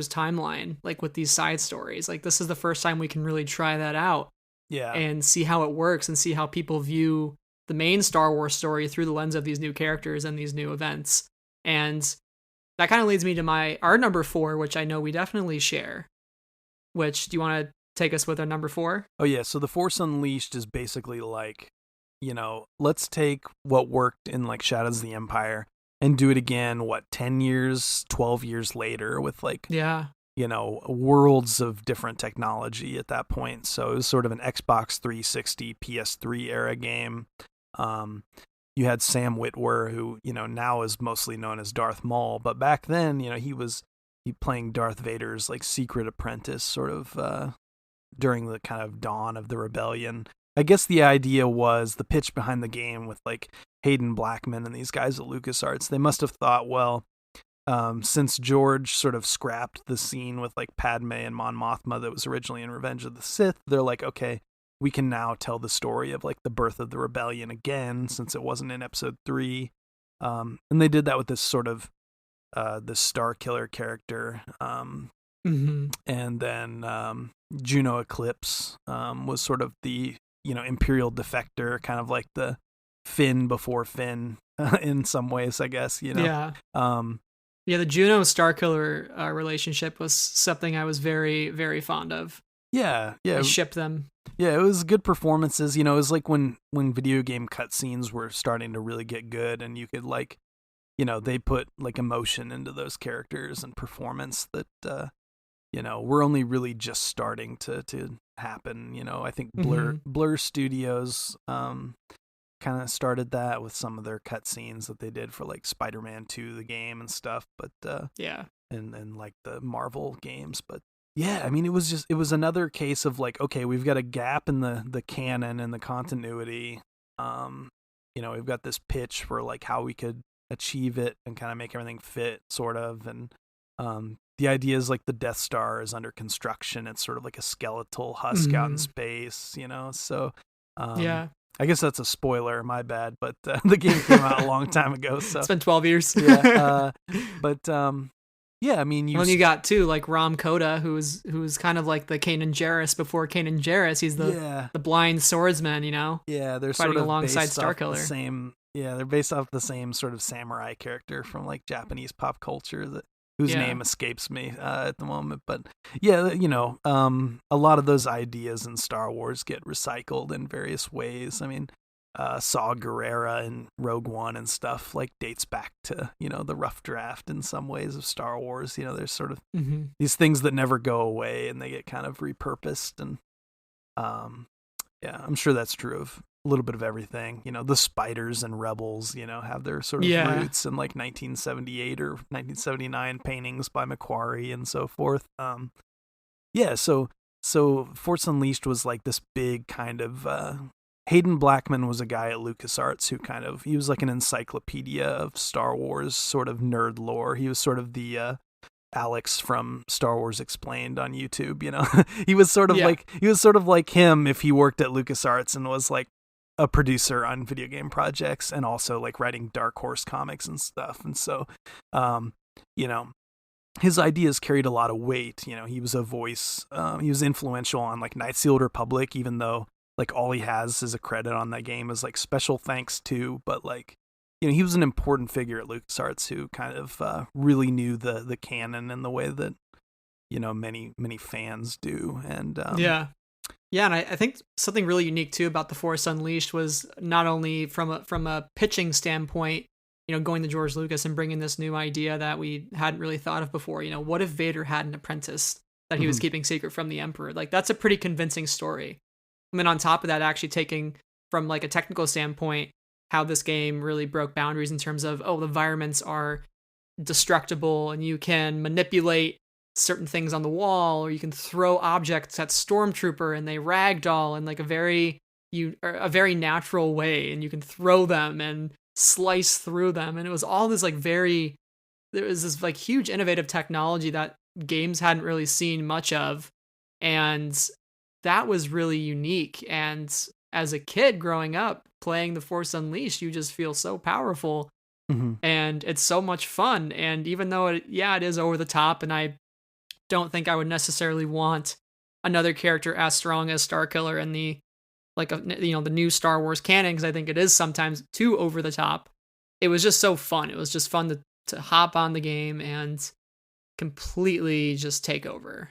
Speaker 1: timeline, like with these side stories. Like this is the first time we can really try that out.
Speaker 2: Yeah.
Speaker 1: And see how it works and see how people view the main Star Wars story through the lens of these new characters and these new events. And that kind of leads me to our number 4, which I know we definitely share. Which, do you want to take us with our number 4?
Speaker 2: Oh, yeah. So The Force Unleashed is basically like, let's take what worked in like Shadows of the Empire and do it again, 10 years, 12 years later with like, worlds of different technology at that point. So it was sort of an Xbox 360, PS3 era game. You had Sam Witwer, who, now is mostly known as Darth Maul. But back then, he playing Darth Vader's like secret apprentice sort of during the kind of dawn of the rebellion. I guess the idea was the pitch behind the game with like Hayden Blackman and these guys at LucasArts. They must have thought, well, since George sort of scrapped the scene with like Padme and Mon Mothma that was originally in Revenge of the Sith, they're like, okay, we can now tell the story of like the birth of the rebellion again, since it wasn't in episode 3. And they did that with this sort of the Star Killer character, and then Juno Eclipse was sort of the Imperial defector, kind of like the Finn before Finn in some ways, I guess,
Speaker 1: Yeah. The Juno Starkiller relationship was something I was very, very fond of.
Speaker 2: Yeah.
Speaker 1: I shipped them.
Speaker 2: Yeah, it was good performances. It was like when video game cutscenes were starting to really get good, and you could they put like emotion into those characters and performance that we're only really just starting to happen. I think Blur Studios kind of started that with some of their cutscenes that they did for like Spider-Man 2, the game and stuff. But and like the Marvel games, but. Yeah, I mean, it was another case of like, okay, we've got a gap in the canon and the continuity. We've got this pitch for like how we could achieve it and kind of make everything fit, sort of. And the idea is like the Death Star is under construction. It's sort of like a skeletal husk out in space, So I guess that's a spoiler, my bad, but the game came out a long time ago. So
Speaker 1: it's been 12 years.
Speaker 2: Yeah, I mean,
Speaker 1: you got too like Ram Koda, who's kind of like the Kanan Jarrus before Kanan Jarrus. He's the blind swordsman,
Speaker 2: Yeah, they're
Speaker 1: fighting
Speaker 2: sort of
Speaker 1: alongside
Speaker 2: Starkiller. They're based off the same sort of samurai character from like Japanese pop culture whose name escapes me at the moment. But a lot of those ideas in Star Wars get recycled in various ways. I mean, Saw Gerrera and Rogue One and stuff like dates back to the rough draft in some ways of Star Wars. There's sort of these things that never go away and they get kind of repurposed, and I'm sure that's true of a little bit of everything. The Spiders and Rebels have their sort of roots in like 1978 or 1979 paintings by Macquarie and so forth. So Force Unleashed was like this big kind of Hayden Blackman was a guy at LucasArts who he was like an encyclopedia of Star Wars sort of nerd lore. He was sort of the Alex from Star Wars Explained on YouTube, He was sort of like him if he worked at LucasArts and was like a producer on video game projects and also like writing Dark Horse comics and stuff. And so his ideas carried a lot of weight. He was a voice, he was influential on like Knights of the Old Republic, even though like all he has is a credit on that game is like special thanks to, but like, he was an important figure at LucasArts who kind of really knew the canon in the way that, many fans do. And
Speaker 1: and I think something really unique too about The Force Unleashed was not only from a pitching standpoint, going to George Lucas and bringing this new idea that we hadn't really thought of before. What if Vader had an apprentice that he was keeping secret from the Emperor? Like, that's a pretty convincing story. And then on top of that, actually taking from like a technical standpoint, how this game really broke boundaries in terms of, the environments are destructible and you can manipulate certain things on the wall, or you can throw objects at Stormtrooper and they ragdoll in like a very natural way, and you can throw them and slice through them. And it was all this like there was this like huge innovative technology that games hadn't really seen much of. And that was really unique. And as a kid growing up playing The Force Unleashed, you just feel so powerful and it's so much fun. And even though it is over the top, and I don't think I would necessarily want another character as strong as Starkiller in the the new Star Wars canon, because I think it is sometimes too over the top. It was just so fun. It was just fun to hop on the game and completely just take over.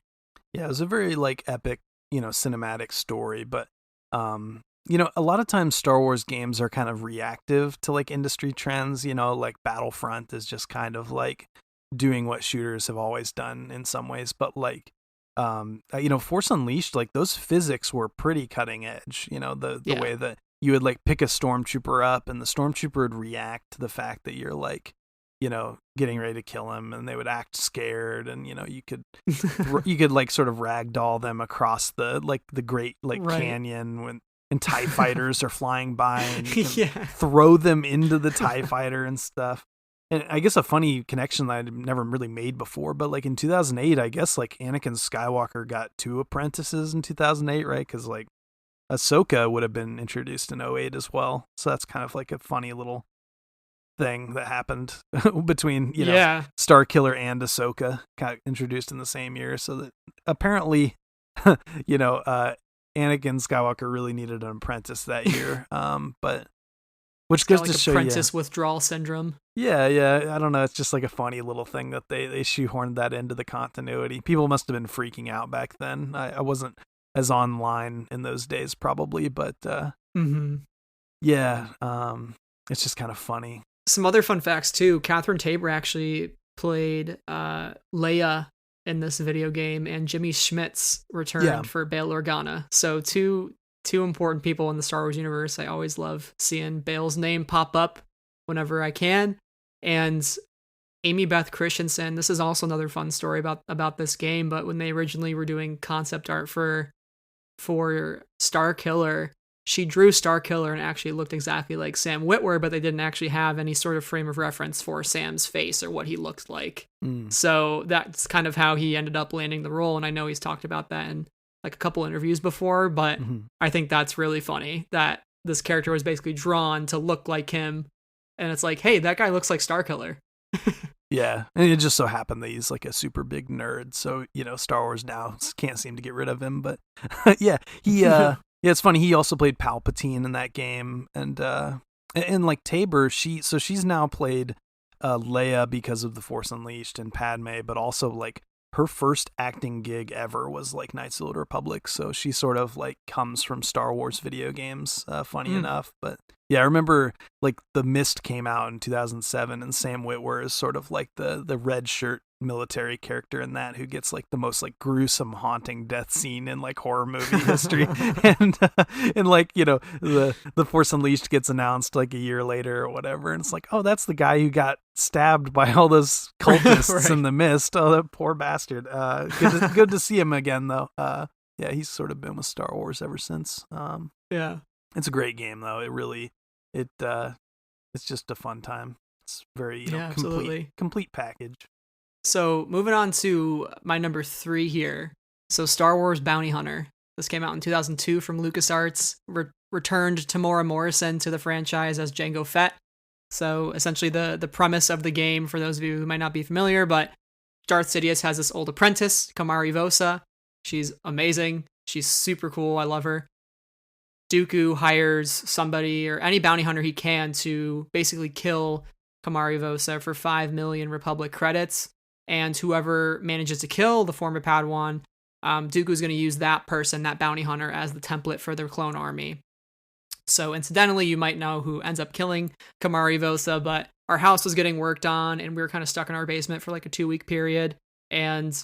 Speaker 2: Yeah, it was a very like epic cinematic story, but a lot of times Star Wars games are kind of reactive to like industry trends. Like Battlefront is just kind of like doing what shooters have always done in some ways, but like Force Unleashed, like those physics were pretty cutting edge. The way that you would like pick a Stormtrooper up and the Stormtrooper would react to the fact that you're like getting ready to kill him, and they would act scared, and you could like sort of ragdoll them across the great canyon and TIE fighters are flying by, and you can throw them into the TIE fighter and stuff. And I guess a funny connection that I'd never really made before, but like in 2008, I guess like Anakin Skywalker got 2 apprentices in 2008, right? Because like Ahsoka would have been introduced in 2008 as well. So that's kind of like a funny little thing that happened between Starkiller and Ahsoka got introduced in the same year. So that apparently Anakin Skywalker really needed an apprentice that year. But which
Speaker 1: It's
Speaker 2: goes
Speaker 1: got,
Speaker 2: to
Speaker 1: like,
Speaker 2: show you.
Speaker 1: apprentice withdrawal syndrome.
Speaker 2: Yeah. I don't know. It's just like a funny little thing that they shoehorned that into the continuity. People must have been freaking out back then. I wasn't as online in those days probably, but yeah, it's just kind of funny.
Speaker 1: Some other fun facts too. Catherine Tabor actually played Leia in this video game, and Jimmy Schmitz returned for Bail Organa. So two important people in the Star Wars universe. I always love seeing Bail's name pop up whenever I can. And Amy Beth Christensen, this is also another fun story about this game, but when they originally were doing concept art for Star Killer, she drew Star Killer and actually looked exactly like Sam Witwer, but they didn't actually have any sort of frame of reference for Sam's face or what he looked like. So that's kind of how he ended up landing the role. And I know he's talked about that in like a couple interviews before, but I think that's really funny that this character was basically drawn to look like him. And it's like, hey, that guy looks like Star Killer.
Speaker 2: Yeah, and it just so happened that he's like a super big nerd, so Star Wars now can't seem to get rid of him. But yeah, he it's funny. He also played Palpatine in that game, and like Tabor, she's now played Leia because of The Force Unleashed and Padme, but also like her first acting gig ever was like Knights of the Old Republic, so she sort of like comes from Star Wars video games, funny enough. But yeah, I remember like The Mist came out in 2007, and Sam Witwer is sort of like the red shirt military character in that, who gets like the most like gruesome, haunting death scene in like horror movie history. and like the Force Unleashed gets announced like a year later or whatever, and it's like, oh, that's the guy who got stabbed by all those cultists in The Mist. Oh, that poor bastard. Good to see him again though. Yeah, he's sort of been with Star Wars ever since.
Speaker 1: Yeah,
Speaker 2: it's a great game though. It really it's just a fun time. It's very complete package.
Speaker 1: So moving on to my number 3 here. So Star Wars Bounty Hunter. This came out in 2002 from LucasArts. Returned Tamora Morrison to the franchise as Jango Fett. So essentially the premise of the game, for those of you who might not be familiar, but Darth Sidious has this old apprentice, Kamari Vosa. She's amazing. She's super cool. I love her. Dooku hires somebody or any bounty hunter he can to basically kill Kamari Vosa for 5 million Republic credits. And whoever manages to kill the former Padawan, Dooku's going to use that person, that bounty hunter, as the template for their clone army. So incidentally, you might know who ends up killing Kamari Vosa, but our house was getting worked on and we were kind of stuck in our basement for like a 2-week period. And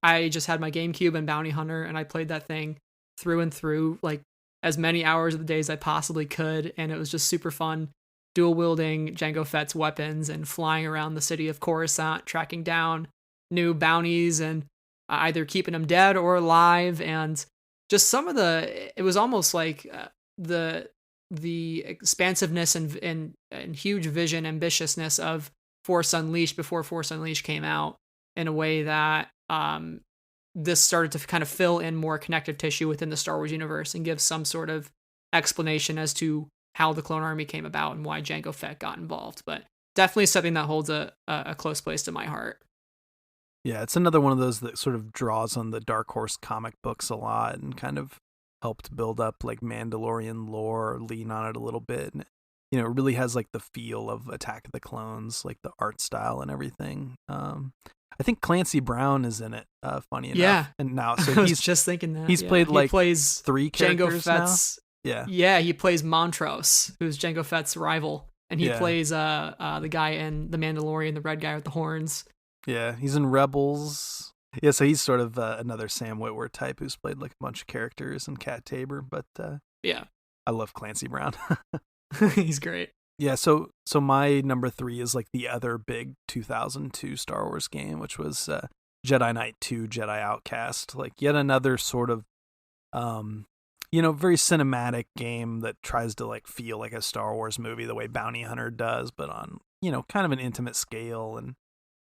Speaker 1: I just had my GameCube and Bounty Hunter, and I played that thing through and through, like as many hours of the day as I possibly could. And it was just super fun, dual wielding Jango Fett's weapons and flying around the city of Coruscant, tracking down new bounties and either keeping them dead or alive. And just it was almost like the expansiveness and huge vision, ambitiousness of Force Unleashed before Force Unleashed came out, in a way that this started to kind of fill in more connective tissue within the Star Wars universe and give some sort of explanation as to how the Clone Army came about and why Jango Fett got involved. But definitely something that holds a close place to my heart.
Speaker 2: Yeah, it's another one of those that sort of draws on the Dark Horse comic books a lot and kind of helped build up like Mandalorian lore, or lean on it a little bit. And, it really has like the feel of Attack of the Clones, like the art style and everything. I think Clancy Brown is in it, funny enough.
Speaker 1: Yeah.
Speaker 2: And now, so
Speaker 1: I was just thinking that.
Speaker 2: He's played like
Speaker 1: he plays
Speaker 2: 3 characters
Speaker 1: Jango Fett's,
Speaker 2: now.
Speaker 1: Yeah, he plays Montrose, who's Jango Fett's rival. And he plays the guy in The Mandalorian, the red guy with the horns.
Speaker 2: Yeah, he's in Rebels. Yeah, so he's sort of another Sam Witwer type who's played like a bunch of characters in Cat Tabor. But
Speaker 1: yeah,
Speaker 2: I love Clancy Brown.
Speaker 1: He's great.
Speaker 2: Yeah, so my number 3 is like the other big 2002 Star Wars game, which was Jedi Knight 2, Jedi Outcast. Like yet another sort of, very cinematic game that tries to like feel like a Star Wars movie the way Bounty Hunter does, but on, kind of an intimate scale. And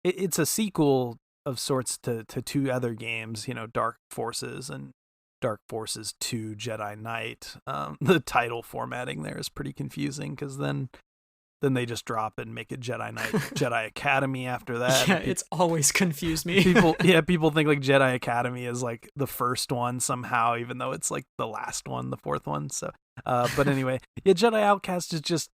Speaker 2: it's a sequel of sorts to 2 other games, Dark Forces and Dark Forces 2 Jedi Knight. The title formatting there is pretty confusing because then then they just drop it and make it Jedi Knight, Jedi Academy after that.
Speaker 1: Yeah, it's always confused me.
Speaker 2: People think like Jedi Academy is like the first one somehow, even though it's like the last one, the fourth one. So, but anyway, yeah, Jedi Outcast is just,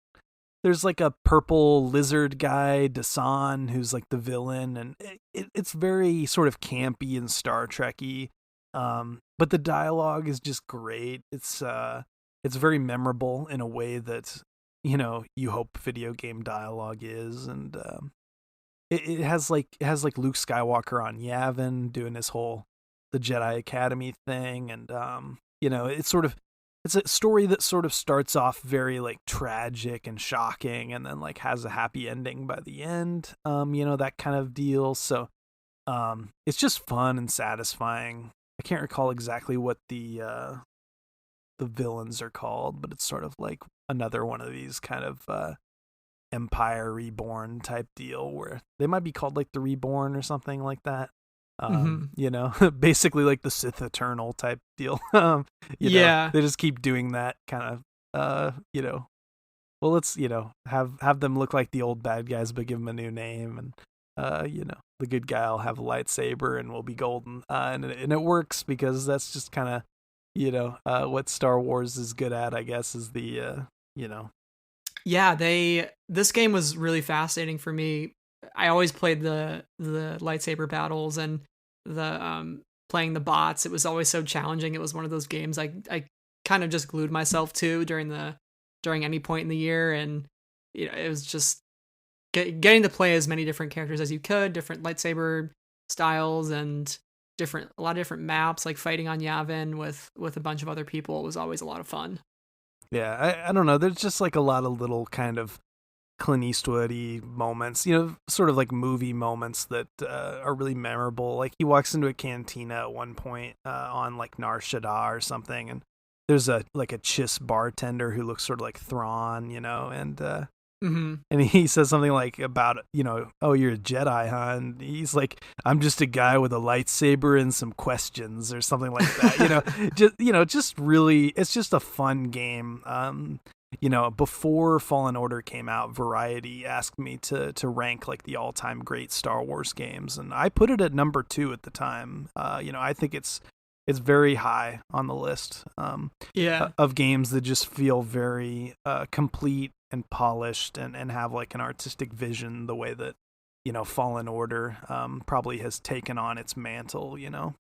Speaker 2: there's like a purple lizard guy, Dasan, who's like the villain, and it's very sort of campy and Star Trek-y. But the dialogue is just great. It's very memorable in a way that, you know, you hope video game dialogue is, and it has like Luke Skywalker on Yavin doing his whole the Jedi Academy thing, and you know, it's a story that sort of starts off very like tragic and shocking, and then like has a happy ending by the end. You know, that kind of deal. So it's just fun and satisfying. I can't recall exactly what the villains are called, but it's sort of like another one of these kind of Empire Reborn type deal where they might be called like the Reborn or something like that. You know, basically like the Sith Eternal type deal. You know, they just keep doing that kind of, you know, well, let's, you know, have them look like the old bad guys, but give them a new name, and, you know, the good guy will have a lightsaber and will be golden. And it works because that's just kind of, you know, what Star Wars is good at, I guess, is the, you know.
Speaker 1: Yeah, this game was really fascinating for me. I always played the lightsaber battles and the playing the bots. It was always so challenging. It was one of those games I kind of just glued myself to during any point in the year, and you know, it was just getting to play as many different characters as you could, different lightsaber styles, and a lot of different maps, like fighting on Yavin with a bunch of other people. It was always a lot of fun.
Speaker 2: Yeah, I don't know. There's just like a lot of little kind of Clint Eastwood-y moments, you know, sort of like movie moments that are really memorable. Like he walks into a cantina at one point on like Nar Shaddaa or something, and there's a Chiss bartender who looks sort of like Thrawn, you know, and and he says something like about, you know, oh, you're a Jedi, huh? And he's like, I'm just a guy with a lightsaber and some questions or something like that. Just really, it's just a fun game. You know, before Fallen Order came out, Variety asked me to rank like the all-time great Star Wars games, and I put it at number 2 at the time. You know, I think it's very high on the list. Of games that just feel very complete and polished and have like an artistic vision, the way that, you know, Fallen Order probably has taken on its mantle. You know.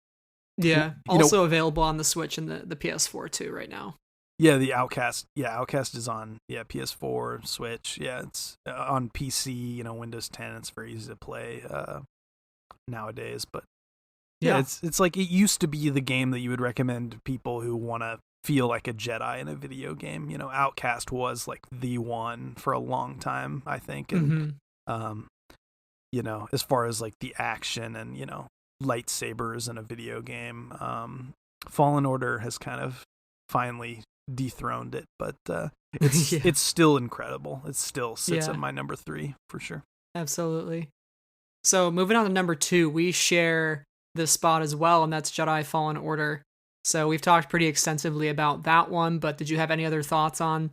Speaker 1: Yeah. Also available on the Switch and the PS4 too right now.
Speaker 2: Yeah, the Outcast. Yeah, Outcast is on PS4, Switch. Yeah, it's on PC, you know, Windows 10. It's very easy to play nowadays. But yeah, it's like it used to be the game that you would recommend to people who want to feel like a Jedi in a video game. You know, Outcast was like the one for a long time, I think. And you know, as far as like the action and, you know, lightsabers in a video game, Fallen Order has kind of finally dethroned it, but it's still incredible. It still sits at my number 3 for sure.
Speaker 1: Absolutely. So moving on to number 2, we share this spot as well, and that's Jedi Fallen Order. So we've talked pretty extensively about that one, but did you have any other thoughts on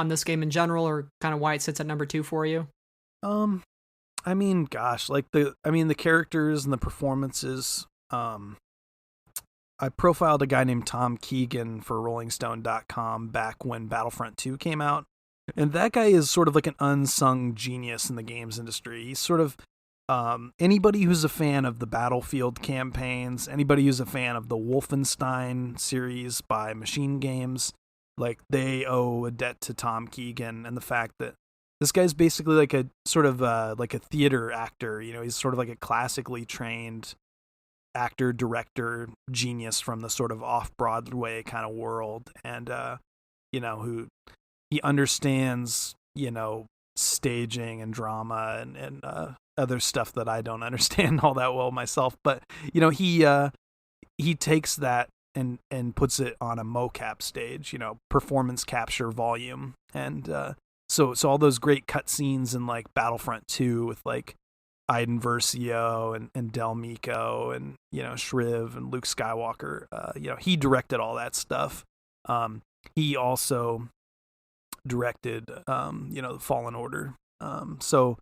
Speaker 1: this game in general, or kind of why it sits at number 2 for you?
Speaker 2: I mean, gosh, like the characters and the performances. I profiled a guy named Tom Keegan for RollingStone.com back when Battlefront 2 came out. And that guy is sort of like an unsung genius in the games industry. He's sort of anybody who's a fan of the Battlefield campaigns, anybody who's a fan of the Wolfenstein series by Machine Games, like they owe a debt to Tom Keegan and the fact that this guy's basically like a sort of like a theater actor. You know, he's sort of like a classically trained actor, director, genius from the sort of off-Broadway kind of world, and you know, who he understands, you know, staging and drama and other stuff that I don't understand all that well myself, but you know, he takes that and puts it on a mocap stage, you know, performance capture volume, and so all those great cutscenes in like Battlefront 2 with like Iden Versio and Del Meeko and, you know, Shriv and Luke Skywalker, you know, he directed all that stuff. He also directed, you know, the Fallen Order So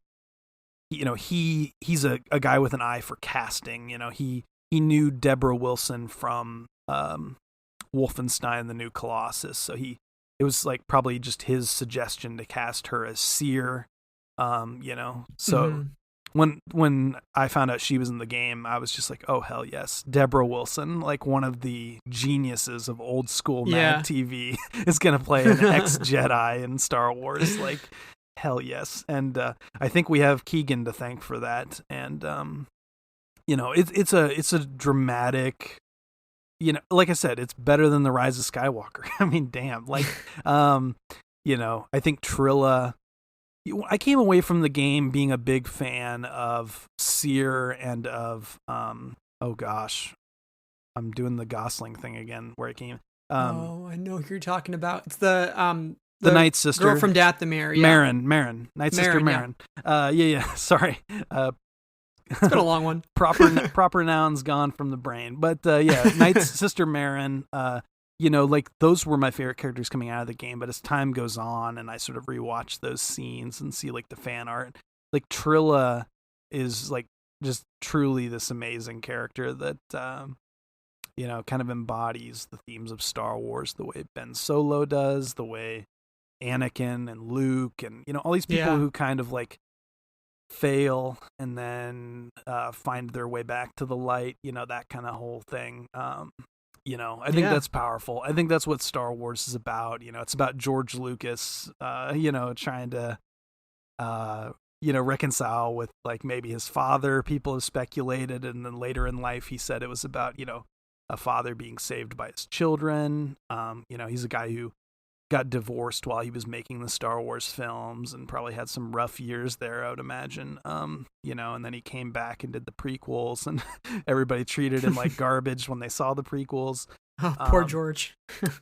Speaker 2: he's a guy with an eye for casting. He knew Deborah Wilson from Wolfenstein: The New Colossus, so it was like probably just his suggestion to cast her as Seer. So when I found out she was in the game, I was just like, oh hell yes, Deborah Wilson, like one of the geniuses of old school Mad TV, is gonna play an ex-Jedi in Star Wars. Like hell yes. And I think we have Keegan to thank for that. And it's a dramatic, like I said, it's better than The Rise of Skywalker. I mean, damn. Like I think Trilla, I came away from the game being a big fan of Seer and of oh gosh, I'm doing the Gosling thing again where it came.
Speaker 1: I know who you're talking about. It's the
Speaker 2: Night Sister,
Speaker 1: girl from Dathomir. Yeah.
Speaker 2: Marin, Night Sister Marin. Yeah. Sorry,
Speaker 1: it's been a long one.
Speaker 2: proper nouns gone from the brain, but Night Sister Marin. Like those were my favorite characters coming out of the game. But as time goes on, and I sort of rewatch those scenes and see like the fan art, like Trilla is like just truly this amazing character that kind of embodies the themes of Star Wars the way Ben Solo does, the way Anakin and Luke and all these people who kind of like fail and then find their way back to the light, that kind of whole thing. I think that's powerful. I think that's what Star Wars is about. It's about George Lucas, trying to, reconcile with like maybe his father. People have speculated, and then later in life, he said it was about, a father being saved by his children. He's a guy who got divorced while he was making the Star Wars films and probably had some rough years there, I would imagine. And then he came back and did the prequels, and everybody treated him like garbage when they saw the prequels.
Speaker 1: Oh, poor George.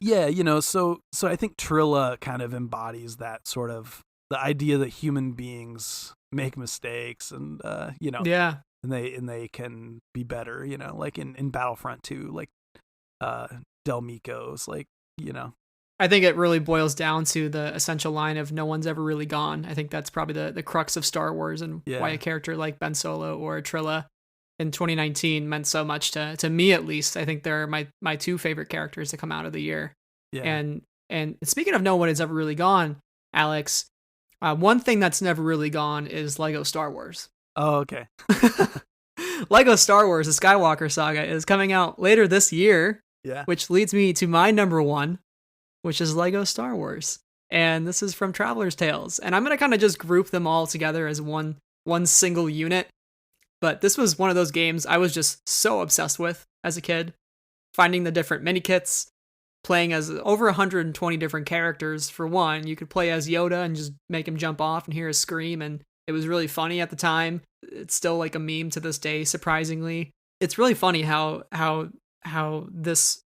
Speaker 2: So I think Trilla kind of embodies that sort of the idea that human beings make mistakes and and they can be better, like in Battlefront 2, like Del Mico's like,
Speaker 1: I think it really boils down to the essential line of no one's ever really gone. I think that's probably the crux of Star Wars and why a character like Ben Solo or Trilla in 2019 meant so much to me, at least. I think they're my two favorite characters to come out of the year. Yeah. And speaking of no one has ever really gone, Alex, one thing that's never really gone is Lego Star Wars.
Speaker 2: Oh, okay.
Speaker 1: Lego Star Wars, the Skywalker Saga, is coming out later this year.
Speaker 2: Yeah.
Speaker 1: Which leads me to my number one, which is Lego Star Wars. And this is from Traveler's Tales. And I'm going to kind of just group them all together as one single unit. But this was one of those games I was just so obsessed with as a kid. Finding the different mini kits, playing as over 120 different characters. For one, you could play as Yoda and just make him jump off and hear his scream. And it was really funny at the time. It's still like a meme to this day, surprisingly. It's really funny how this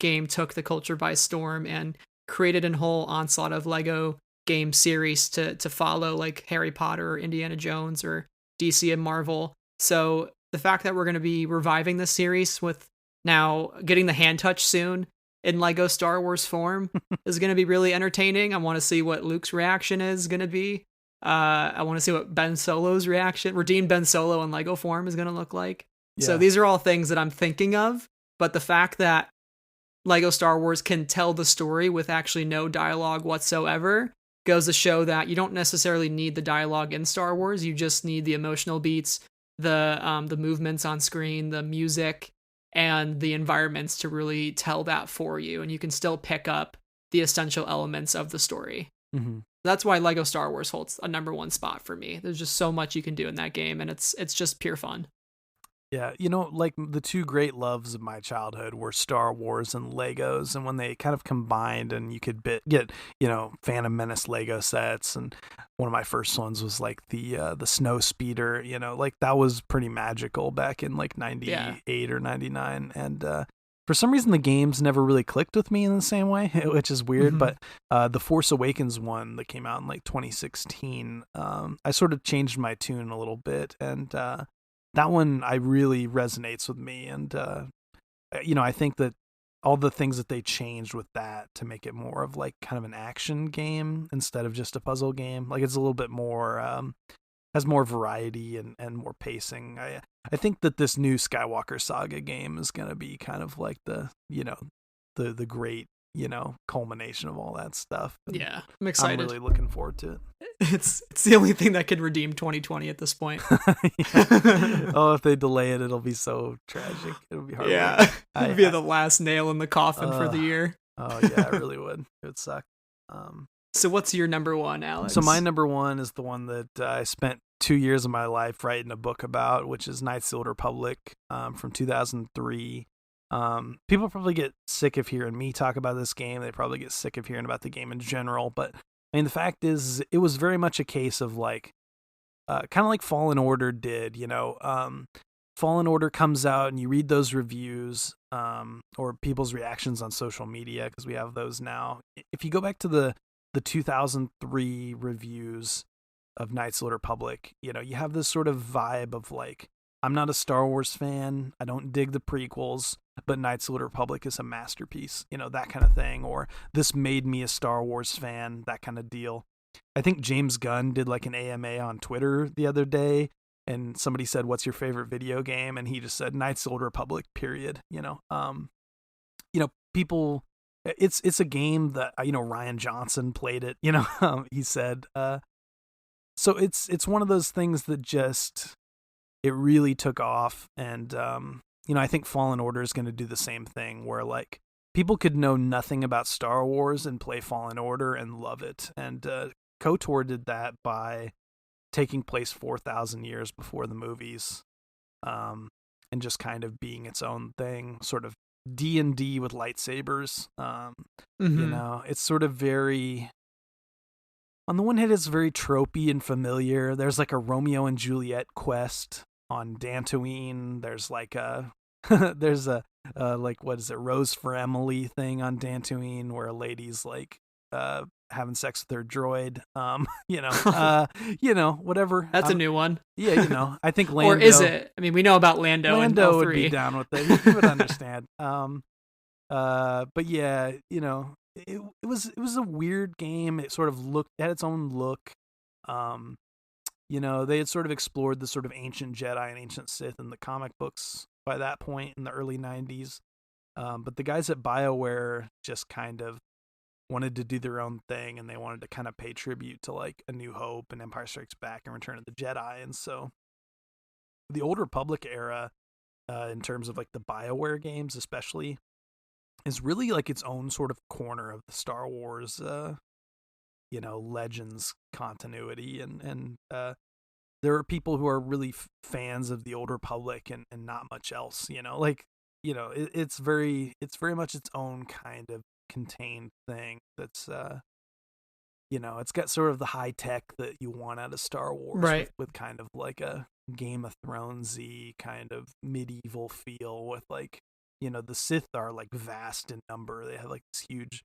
Speaker 1: game took the culture by storm and created a whole onslaught of Lego game series to follow, like Harry Potter or Indiana Jones or DC and Marvel. So the fact that we're going to be reviving this series with now getting the hand touch soon in Lego Star Wars form is going to be really entertaining. I want to see what Luke's reaction is going to be. I want to see what Ben Solo's reaction, redeemed Ben Solo in Lego form, is going to look like. Yeah. So these are all things that I'm thinking of. But the fact that Lego Star Wars can tell the story with actually no dialogue whatsoever goes to show that you don't necessarily need the dialogue in Star Wars. You just need the emotional beats, the movements on screen, the music, and the environments to really tell that for you. And you can still pick up the essential elements of the story. Mm-hmm. That's why Lego Star Wars holds a number one spot for me. There's just so much you can do in that game, and it's just pure fun.
Speaker 2: Yeah, like the two great loves of my childhood were Star Wars and Legos, and when they kind of combined and you could get Phantom Menace Lego sets, and one of my first ones was like the Snow Speeder, like that was pretty magical back in like 98 or 99, and for some reason the games never really clicked with me in the same way, which is weird. Mm-hmm. But the Force Awakens one that came out in like 2016, I sort of changed my tune a little bit, and that one really resonates with me. And, I think that all the things that they changed with that to make it more of like kind of an action game instead of just a puzzle game. Like it's a little bit more has more variety and more pacing. I think that this new Skywalker Saga game is going to be kind of like the great, culmination of all that stuff. And
Speaker 1: yeah, I'm excited.
Speaker 2: I'm really looking forward to it.
Speaker 1: It's the only thing that could redeem 2020 at this point.
Speaker 2: Oh, if they delay it, it'll be so tragic. It'll be hard.
Speaker 1: Yeah, it'll be the last nail in the coffin for the year.
Speaker 2: Oh yeah, it really would. It would suck.
Speaker 1: So what's your number one, Alex?
Speaker 2: So my number one is the one that I spent 2 years of my life writing a book about, which is Knights of the Old Republic from 2003. People probably get sick of hearing me talk about this game. They probably get sick of hearing about the game in general. But I mean, the fact is, it was very much a case of like, kind of like Fallen Order did, Fallen Order comes out and you read those reviews or people's reactions on social media, because we have those now. If you go back to the 2003 reviews of Knights of the Old Republic, you have this sort of vibe of like, I'm not a Star Wars fan, I don't dig the prequels, but Knights of the Old Republic is a masterpiece, that kind of thing, or this made me a Star Wars fan, that kind of deal. I think James Gunn did like an AMA on Twitter the other day, and somebody said, "What's your favorite video game?" And he just said, "Knights of the Old Republic." Period. People. It's a game that Ryan Johnson played it. He said. So it's one of those things that just it really took off, and I think Fallen Order is going to do the same thing, where like people could know nothing about Star Wars and play Fallen Order and love it, and KOTOR did that by taking place 4,000 years before the movies, and just kind of being its own thing, sort of D&D with lightsabers. It's sort of very, on the one hand, it's very tropey and familiar. There's like a Romeo and Juliet quest on Dantooine. There's like there's a like, what is it, Rose for Emily thing on Dantooine, where a lady's like having sex with her droid. Whatever.
Speaker 1: That's a new one.
Speaker 2: Yeah, I think Lando.
Speaker 1: Or is it? I mean, we know about Lando in L3.
Speaker 2: Would be down with it. He would understand. But yeah, it was a weird game. It sort of had its own look. They had sort of explored the sort of ancient Jedi and ancient Sith in the comic books by that point in the early 90s. But the guys at BioWare just kind of wanted to do their own thing, and they wanted to kind of pay tribute to like A New Hope and Empire Strikes Back and Return of the Jedi. And so the Old Republic era, in terms of like the BioWare games especially, is really like its own sort of corner of the Star Wars Legends continuity, and there are people who are really fans of the Old Republic and not much else. It's very much its own kind of contained thing that's it's got sort of the high tech that you want out of Star Wars,
Speaker 1: right,
Speaker 2: with kind of like a Game of Thronesy kind of medieval feel, with like the Sith are like vast in number. They have like this huge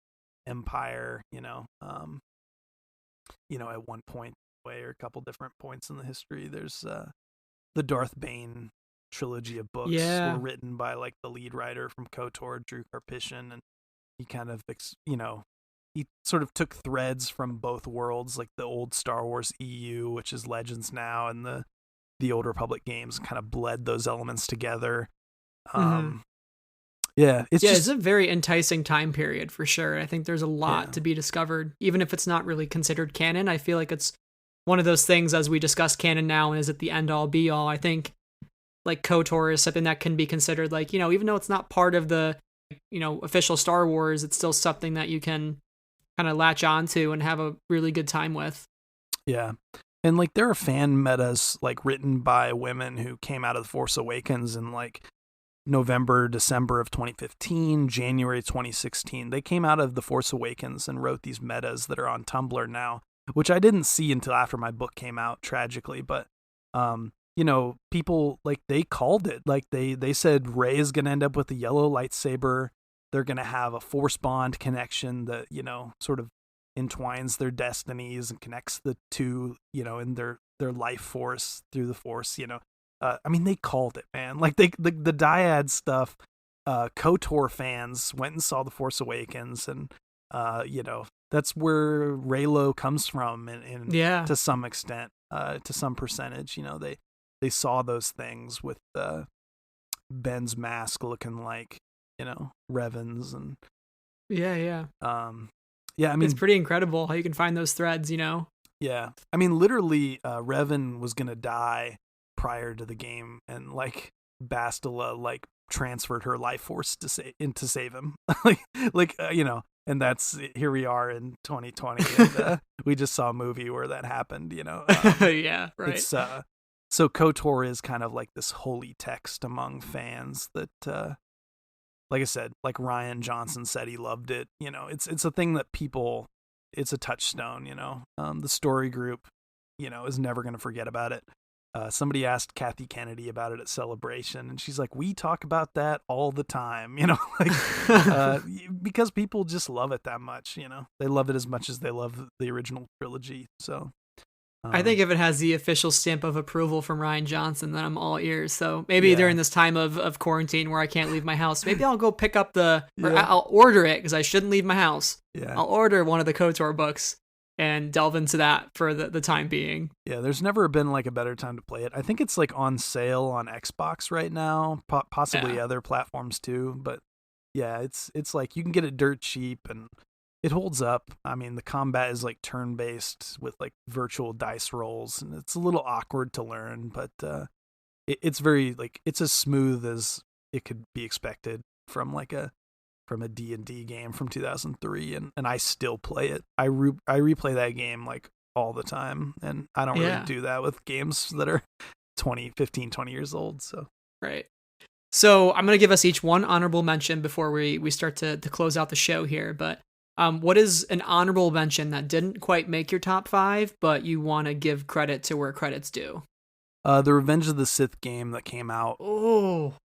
Speaker 2: empire, at one point or a couple different points in the history. There's the Darth Bane trilogy of books were written by like the lead writer from KOTOR, Drew Karpyshyn, and he kind of he sort of took threads from both worlds, like the old Star Wars EU, which is Legends now, and the Old Republic games, kind of bled those elements together. It's
Speaker 1: a very enticing time period for sure. I think there's a lot to be discovered, even if it's not really considered canon. I feel like it's one of those things, as we discuss canon now, and is it the end all be all? I think like KOTOR is something that can be considered like, even though it's not part of the, official Star Wars, it's still something that you can kind of latch onto and have a really good time with. Yeah.
Speaker 2: And like there are fan metas like written by women who came out of The Force Awakens in like November, December of 2015, January 2016. They came out of The Force Awakens and wrote these metas that are on Tumblr now, which I didn't see until after my book came out, tragically. But, people like they called it, like they said Rey is going to end up with a yellow lightsaber. They're going to have a Force bond connection that, sort of entwines their destinies and connects the two, in their life force through the Force, I mean, they called it, man. Like the dyad stuff, KOTOR fans went and saw The Force Awakens, and that's where Reylo comes from, and to some extent, to some percentage. They saw those things with Ben's mask looking like Revan's, and I mean,
Speaker 1: it's pretty incredible how you can find those threads.
Speaker 2: Yeah, I mean, literally, Revan was gonna die prior to the game, and like Bastila transferred her life force to save him, and that's here we are in 2020, and we just saw a movie where that happened.
Speaker 1: Yeah, right.
Speaker 2: It's so KOTOR is kind of like this holy text among fans that, like I said, like Ryan Johnson said, he loved it. It's a thing that people. It's a touchstone. The story group, is never going to forget about it. Somebody asked Kathy Kennedy about it at Celebration, and she's like, "We talk about that all the time," because people just love it that much. They love it as much as they love the original trilogy. So,
Speaker 1: I think if it has the official stamp of approval from Ryan Johnson, then I'm all ears. So maybe during this time of quarantine where I can't leave my house, maybe I'll go pick up I'll order it because I shouldn't leave my house.
Speaker 2: Yeah.
Speaker 1: I'll order one of the KOTOR books and delve into that for the time being. Yeah,
Speaker 2: there's never been a better time to play it. I think it's on sale on Xbox right now, possibly other platforms too. But yeah, it's you can get it dirt cheap and it holds up. I mean, the combat is turn-based with virtual dice rolls, and it's a little awkward to learn, but it's very it's as smooth as it could be expected from a D&D game from 2003, and I still play it. I replay that game all the time, and I don't really do that with games that are 20 years old. So
Speaker 1: right. So I'm going to give us each one honorable mention before we start to close out the show here, but what is an honorable mention that didn't quite make your top 5, but you want to give credit to where credit's due?
Speaker 2: The Revenge of the Sith game that came out 2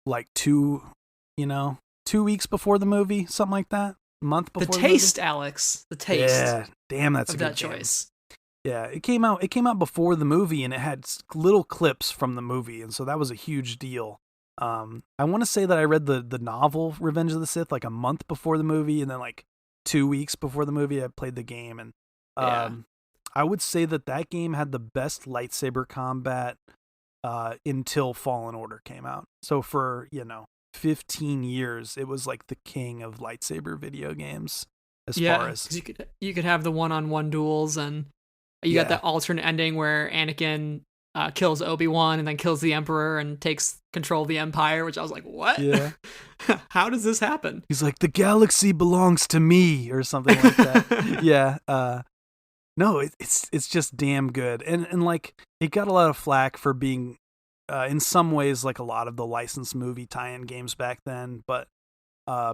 Speaker 2: weeks before the movie, something like that. A month before the
Speaker 1: taste,
Speaker 2: movie.
Speaker 1: Alex. The taste.
Speaker 2: Yeah, damn, that's a good
Speaker 1: that choice.
Speaker 2: Yeah, it came out before the movie, and it had little clips from the movie, and so that was a huge deal. I want to say that I read the novel Revenge of the Sith a month before the movie, and then 2 weeks before the movie I played the game, and I would say that game had the best lightsaber combat until Fallen Order came out. So for 15 years it was the king of lightsaber video games as far as
Speaker 1: you could have the one-on-one duels, and you got that alternate ending where Anakin kills Obi-Wan and then kills the Emperor and takes control of the Empire, which I was like, what?
Speaker 2: Yeah.
Speaker 1: How does this happen?
Speaker 2: He's like, the galaxy belongs to me, or something like that. Yeah. No, it's just damn good. And it got a lot of flack for being, in some ways, a lot of the licensed movie tie-in games back then. But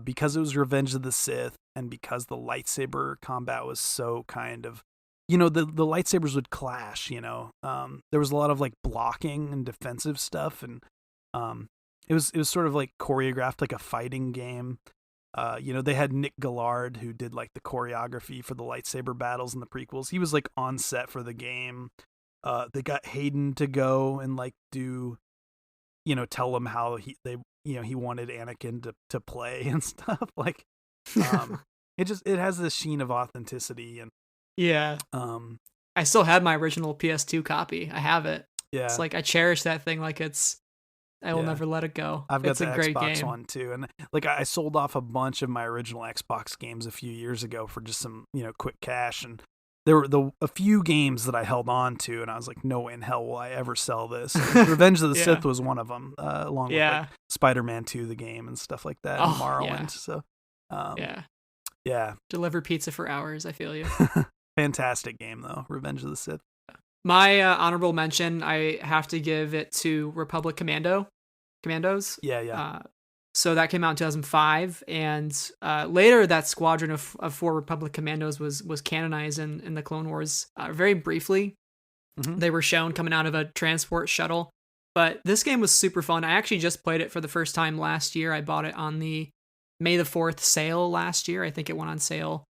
Speaker 2: because it was Revenge of the Sith, and because the lightsaber combat was so kind of, the lightsabers would clash, there was a lot of blocking and defensive stuff, and it was sort of choreographed like a fighting game. They had Nick Gillard, who did the choreography for the lightsaber battles in the prequels. He was on set for the game. They got Hayden to go and do, tell him how he wanted Anakin to play and stuff. It has this sheen of authenticity, and
Speaker 1: yeah. I still have my original PS2 copy. I have it.
Speaker 2: Yeah.
Speaker 1: It's I cherish that thing I will never let it go.
Speaker 2: I've got
Speaker 1: it's
Speaker 2: the
Speaker 1: a great
Speaker 2: Xbox
Speaker 1: game.
Speaker 2: one too, and I sold off a bunch of my original Xbox games a few years ago for just some quick cash, and there were a few games that I held on to, and I was like, no way in hell will I ever sell this. Revenge of the Sith was one of them, along with Spider-Man 2, the game, and stuff like that, and Morrowind. So yeah,
Speaker 1: deliver pizza for hours. I feel you.
Speaker 2: Fantastic game though, Revenge of the Sith.
Speaker 1: My honorable mention, I have to give it to Republic Commandos.
Speaker 2: Yeah.
Speaker 1: So that came out in 2005, and later that squadron of 4 Republic Commandos was canonized in the Clone Wars very briefly. Mm-hmm. They were shown coming out of a transport shuttle, but this game was super fun. I actually just played it for the first time last year. I bought it on the May the 4th sale last year. I think it went on sale,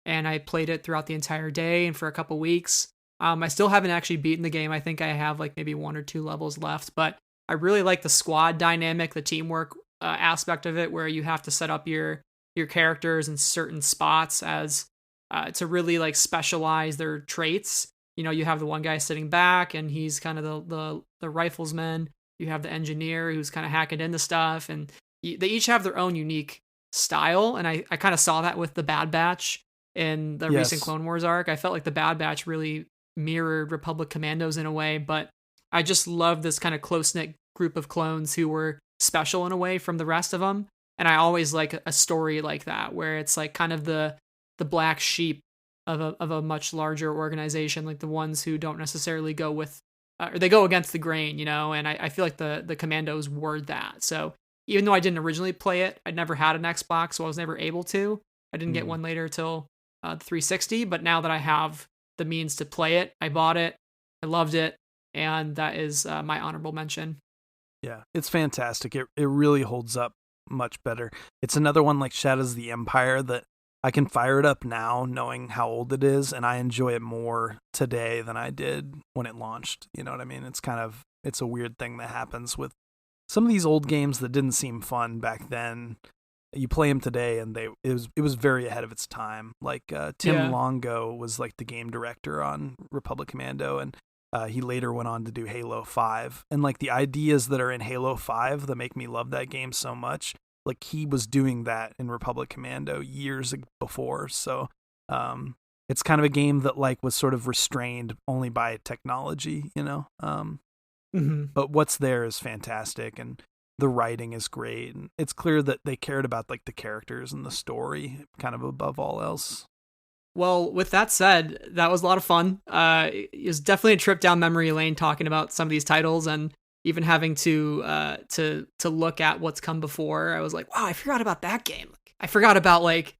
Speaker 1: and I played it throughout the entire day and for a couple weeks. I still haven't actually beaten the game. I think I have maybe 1 or 2 levels left, but I really like the squad dynamic, the teamwork aspect of it where you have to set up your characters in certain spots as to really like specialize their traits. You know, you have the one guy sitting back and he's kind of the riflesman. You have the engineer who's kind of hacking into stuff, and they each have their own unique style. And I kind of saw that with the Bad Batch in the recent Clone Wars arc. I felt like the Bad Batch really mirrored Republic Commandos in a way, but I just love this kind of close-knit group of clones who were special in a way from the rest of them. And I always like a story like that, where it's like kind of the black sheep of a much larger organization, like the ones who don't necessarily go with, or they go against the grain, you know. And I feel like the Commandos were that. So even though I didn't originally play it, I'd never had an Xbox, so I was never able to. I didn't get one later till the 360, but now that I have the means to play it, I bought it, I loved it, and that is my honorable mention.
Speaker 2: Yeah, it's fantastic. It really holds up much better. It's another one like Shadows of the Empire that I can fire it up now knowing how old it is, and I enjoy it more today than I did when it launched. You know what I mean? It's a weird thing that happens with some of these old games that didn't seem fun back then. You play them today and it was very ahead of its time. Like Tim Longo was like the game director on Republic Commando, and he later went on to do Halo 5. And like the ideas that are in Halo 5 that make me love that game so much, like he was doing that in Republic Commando years before. So it's kind of a game that like was sort of restrained only by technology, you know. But what's there is fantastic, and the writing is great, and it's clear that they cared about like the characters and the story kind of above all else.
Speaker 1: Well, with that said, that was a lot of fun. It was definitely a trip down memory lane talking about some of these titles, and even having to look at what's come before. I was like, wow, I forgot about that game. I forgot about like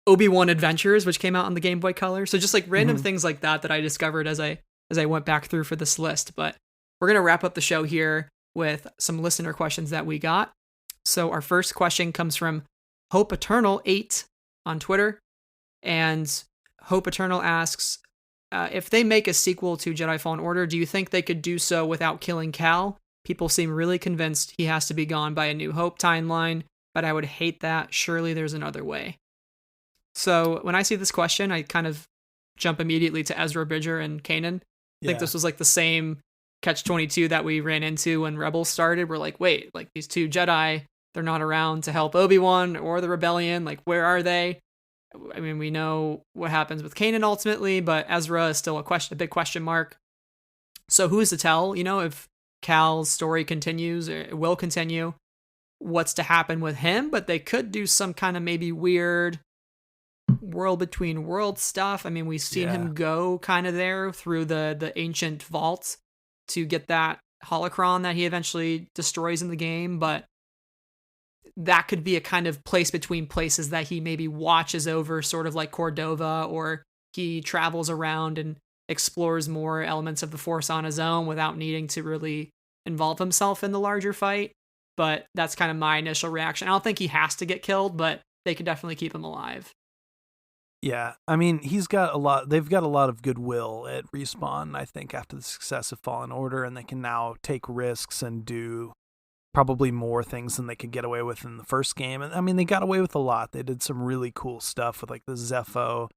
Speaker 1: Obi-Wan Adventures, which came out on the Game Boy Color. So just like random things like that I discovered as I went back through for this list. But we're gonna wrap up the show here with some listener questions that we got. So our first question comes from Hope Eternal 8 on Twitter. And Hope Eternal asks, if they make a sequel to Jedi Fallen Order, do you think they could do so without killing Cal? People seem really convinced he has to be gone by A New Hope timeline, but I would hate that. Surely there's another way. So when I see this question, I kind of jump immediately to Ezra Bridger and Kanan. I think this was like the same catch-22 that we ran into when Rebels started. We're like, wait, like these two Jedi, they're not around to help Obi-Wan or the rebellion. Like, where are they? I mean, we know what happens with Kanan ultimately, but Ezra is still a big question mark. So who's to tell, you know, if Cal's story continues, or it will continue, what's to happen with him? But they could do some kind of maybe weird world between worlds stuff. I mean, we've seen him go kind of there through the ancient vault to get that holocron that he eventually destroys in the game, but that could be a kind of place between places that he maybe watches over, sort of like Cordova, or he travels around and explores more elements of the Force on his own without needing to really involve himself in the larger fight. But that's kind of my initial reaction. I don't think he has to get killed, but they could definitely keep him alive.
Speaker 2: Yeah, I mean, they've got a lot of goodwill at Respawn, I think, after the success of Fallen Order, and they can now take risks and do probably more things than they could get away with in the first game. And I mean, they got away with a lot. They did some really cool stuff with like the Zepho.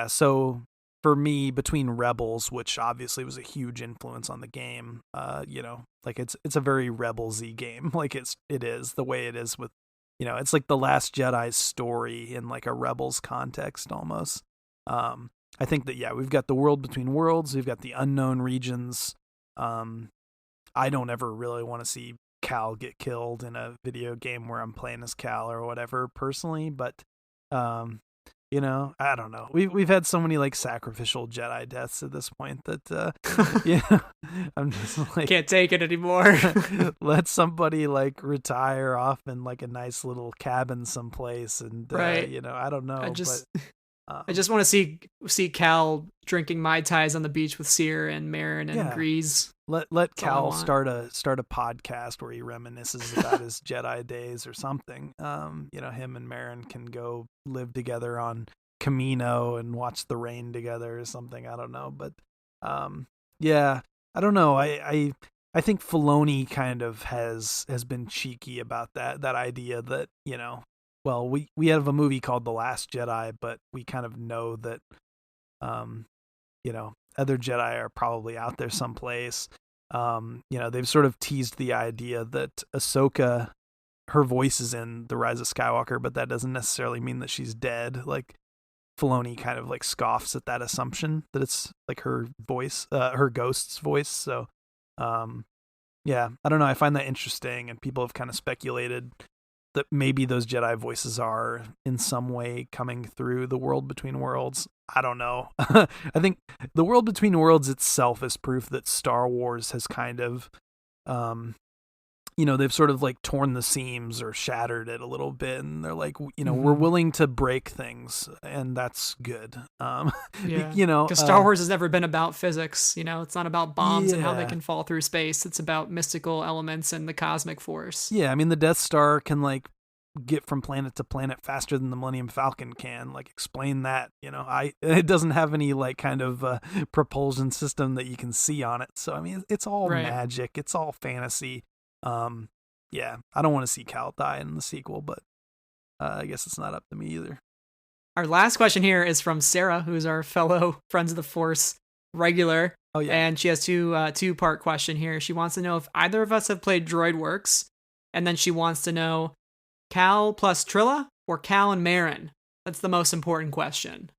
Speaker 2: So for me, between Rebels, which obviously was a huge influence on the game, you know, like it's a very Rebels-y game. Like it is the way it is with, you know, it's like the Last Jedi's story in like a Rebels context almost. I think that, we've got the world between worlds. We've got the unknown regions. I don't ever really want to see Cal get killed in a video game where I'm playing as Cal or whatever personally, but you know, I don't know. We've had so many like sacrificial Jedi deaths at this point that I'm just like,
Speaker 1: can't take it anymore.
Speaker 2: Let somebody like retire off in like a nice little cabin someplace, and you know, I don't know.
Speaker 1: I just want to see Cal drinking Mai Tais on the beach with Seer and Marin and Grease.
Speaker 2: Let Cal start a podcast where he reminisces about his Jedi days or something. You know, him and Marin can go live together on Camino and watch the rain together or something. I don't know, but I don't know. I I think Filoni kind of has been cheeky about that idea that, well, we have a movie called The Last Jedi, but we kind of know that, other Jedi are probably out there someplace. They've sort of teased the idea that Ahsoka, her voice is in The Rise of Skywalker, but that doesn't necessarily mean that she's dead. Like, Filoni kind of like scoffs at that assumption that it's like her voice, her ghost's voice. So, yeah, I don't know. I find that interesting, and people have kind of speculated that maybe those Jedi voices are in some way coming through the World Between Worlds. I don't know. I think the World Between Worlds itself is proof that Star Wars has kind of, they've sort of like torn the seams or shattered it a little bit, and they're like, we're willing to break things, and that's good.
Speaker 1: Yeah, because Star Wars has never been about physics. It's not about bombs and how they can fall through space. It's about mystical elements and the cosmic force.
Speaker 2: Yeah, I mean, the Death Star can like get from planet to planet faster than the Millennium Falcon can. Like, explain that. It doesn't have any like kind of propulsion system that you can see on it. So I mean, it's all magic. It's all fantasy. Yeah, I don't want to see Cal die in the sequel, but I guess it's not up to me either.
Speaker 1: Our last question here is from Sarah, who's our fellow Friends of the Force regular.
Speaker 2: Oh yeah,
Speaker 1: and she has two-part question here. She wants to know if either of us have played DroidWorks, and then she wants to know Cal plus Trilla or Cal and Marin. That's the most important question.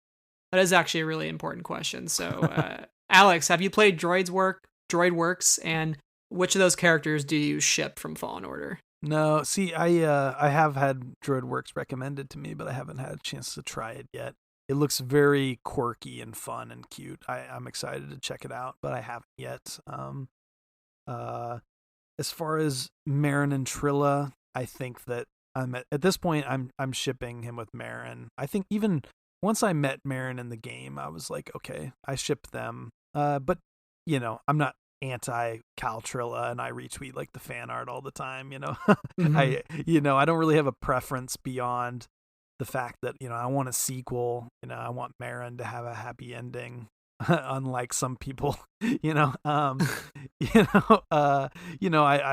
Speaker 1: That is actually a really important question. So, Alex, have you played DroidWorks, and which of those characters do you ship from Fallen Order?
Speaker 2: No, see, I have had DroidWorks recommended to me, but I haven't had a chance to try it yet. It looks very quirky and fun and cute. I'm excited to check it out, but I haven't yet. As far as Marin and Trilla, I think that at this point I'm shipping him with Marin. I think even once I met Marin in the game, I was like, okay, I ship them. But I'm not anti Cal Trilla, and I retweet like the fan art all the time. Mm-hmm. I don't really have a preference beyond the fact that I want a sequel. I want Marin to have a happy ending, unlike some people. I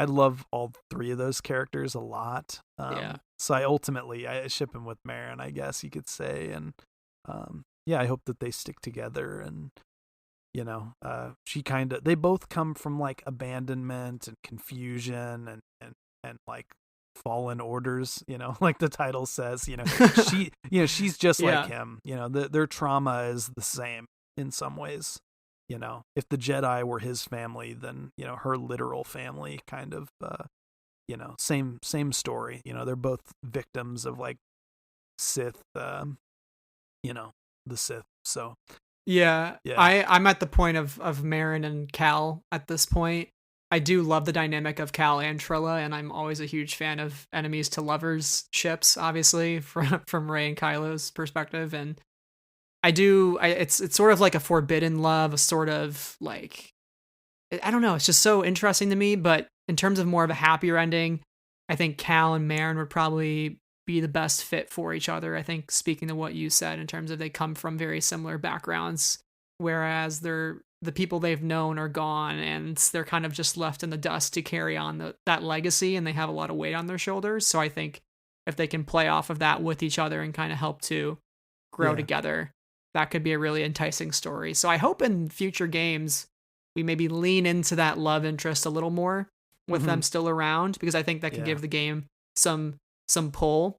Speaker 2: love all three of those characters a lot. So I ship him with Marin, I guess you could say, and I hope that they stick together. And they both come from like abandonment and confusion and like fallen orders, like the title says. She's just like him. Their trauma is the same in some ways. If the Jedi were his family, then her literal family kind of same story. They're both victims of like Sith, the Sith. So
Speaker 1: yeah. I'm at the point of Marin and Cal at this point. I do love the dynamic of Cal and Trilla, and I'm always a huge fan of enemies to lovers ships, obviously, from Rey and Kylo's perspective. And it's sort of like a forbidden love, a sort of like, I don't know, it's just so interesting to me. But in terms of more of a happier ending, I think Cal and Marin would probably be the best fit for each other. I think, speaking to what you said, in terms of they come from very similar backgrounds, whereas the people they've known are gone, and they're kind of just left in the dust to carry on that legacy, and they have a lot of weight on their shoulders. So I think if they can play off of that with each other and kind of help to grow together, that could be a really enticing story. So I hope in future games we maybe lean into that love interest a little more with them still around, because I think that could give the game some pull,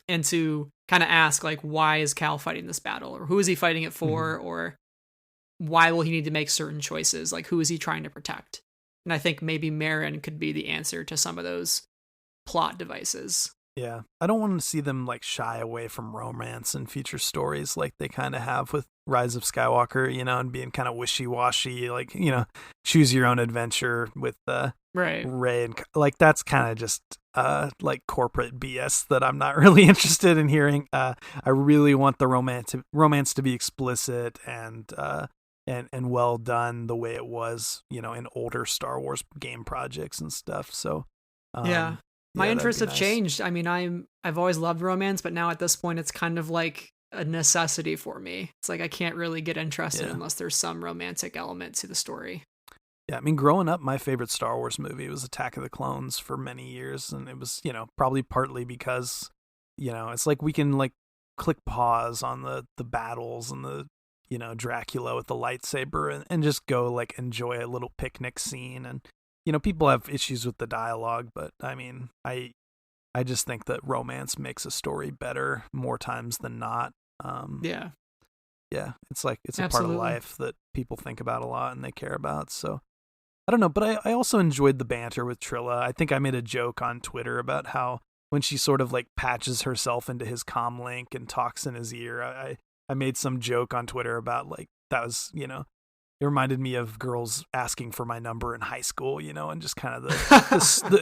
Speaker 1: and to kind of ask, like, why is Cal fighting this battle, or who is he fighting it for, or why will he need to make certain choices, like who is he trying to protect? And I think maybe Marin could be the answer to some of those plot devices.
Speaker 2: Yeah, I don't want to see them like shy away from romance in future stories like they kind of have with Rise of Skywalker, and being kind of wishy-washy, like, choose your own adventure with Rey, and like that's kind of just like corporate BS that I'm not really interested in hearing. I really want the romance to be explicit and well done, the way it was, in older Star Wars game projects and stuff. So my interests have changed. I mean, I've always loved romance, but now at this point it's kind of like a necessity for me. It's like I can't really get interested unless there's some romantic element to the story. Yeah, I mean, growing up, my favorite Star Wars movie was Attack of the Clones for many years, and it was, probably partly because, it's like we can like click pause on the battles and the, Dracula with the lightsaber and just go like enjoy a little picnic scene. And, people have issues with the dialogue, but I mean, I just think that romance makes a story better more times than not.
Speaker 1: Yeah.
Speaker 2: Yeah, it's like it's a
Speaker 1: Absolutely.
Speaker 2: part of life that people think about a lot and they care about. So I don't know, but I also enjoyed the banter with Trilla. I think I made a joke on Twitter about how when she sort of like patches herself into his comm link and talks in his ear, I made some joke on Twitter about like that was, it reminded me of girls asking for my number in high school, and just kind of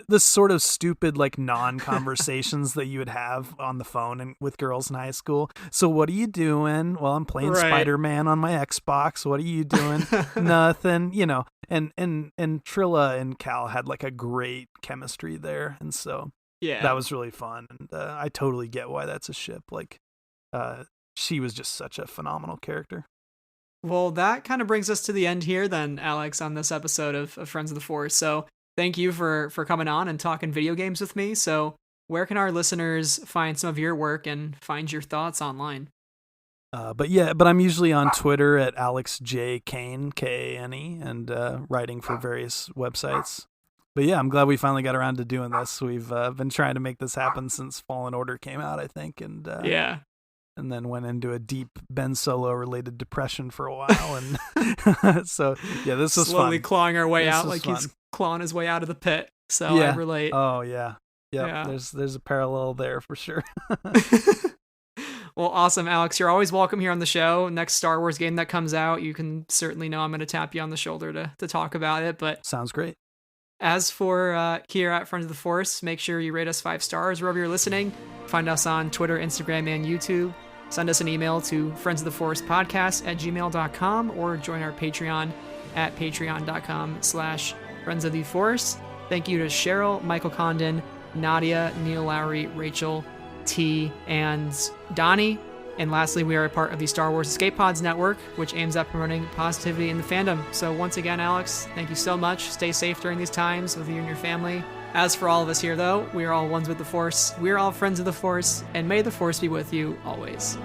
Speaker 2: the sort of stupid like non-conversations that you would have on the phone and with girls in high school. So what are you doing? Well, I'm playing
Speaker 1: Right.
Speaker 2: Spider-Man on my Xbox. What are you doing? Nothing, And Trilla and Cal had like a great chemistry there, and so that was really fun. And I totally get why that's a ship. Like, she was just such a phenomenal character.
Speaker 1: Well, that kind of brings us to the end here then, Alex, on this episode of Friends of the Force. So thank you for coming on and talking video games with me. So where can our listeners find some of your work and find your thoughts online?
Speaker 2: But I'm usually on Twitter at Alex J. Kane, Kane, and writing for various websites. But yeah, I'm glad we finally got around to doing this. We've been trying to make this happen since Fallen Order came out, I think. And and then went into a deep Ben Solo related depression for a while. And so, yeah, this was
Speaker 1: slowly
Speaker 2: fun.
Speaker 1: Clawing our way
Speaker 2: this
Speaker 1: out like
Speaker 2: fun.
Speaker 1: He's clawing his way out of the pit. So I relate.
Speaker 2: Oh, yeah. Yeah. There's a parallel there for sure.
Speaker 1: Well, awesome, Alex. You're always welcome here on the show. Next Star Wars game that comes out, you can certainly know I'm going to tap you on the shoulder to talk about it. But
Speaker 2: sounds great.
Speaker 1: As for here at Friends of the Force, make sure you rate us 5 stars wherever you're listening. Find us on Twitter, Instagram, and YouTube. Send us an email to friendsoftheforcepodcast@gmail.com or join our Patreon at patreon.com/friendsoftheforce. Thank you to Cheryl, Michael Condon, Nadia, Neil Lowry, Rachel, T, and Donnie. And lastly, we are a part of the Star Wars Escape Pods Network, which aims at promoting positivity in the fandom. So once again, Alex, thank you so much. Stay safe during these times with you and your family. As for all of us here, though, we are all ones with the Force. We are all friends of the Force, and may the Force be with you always.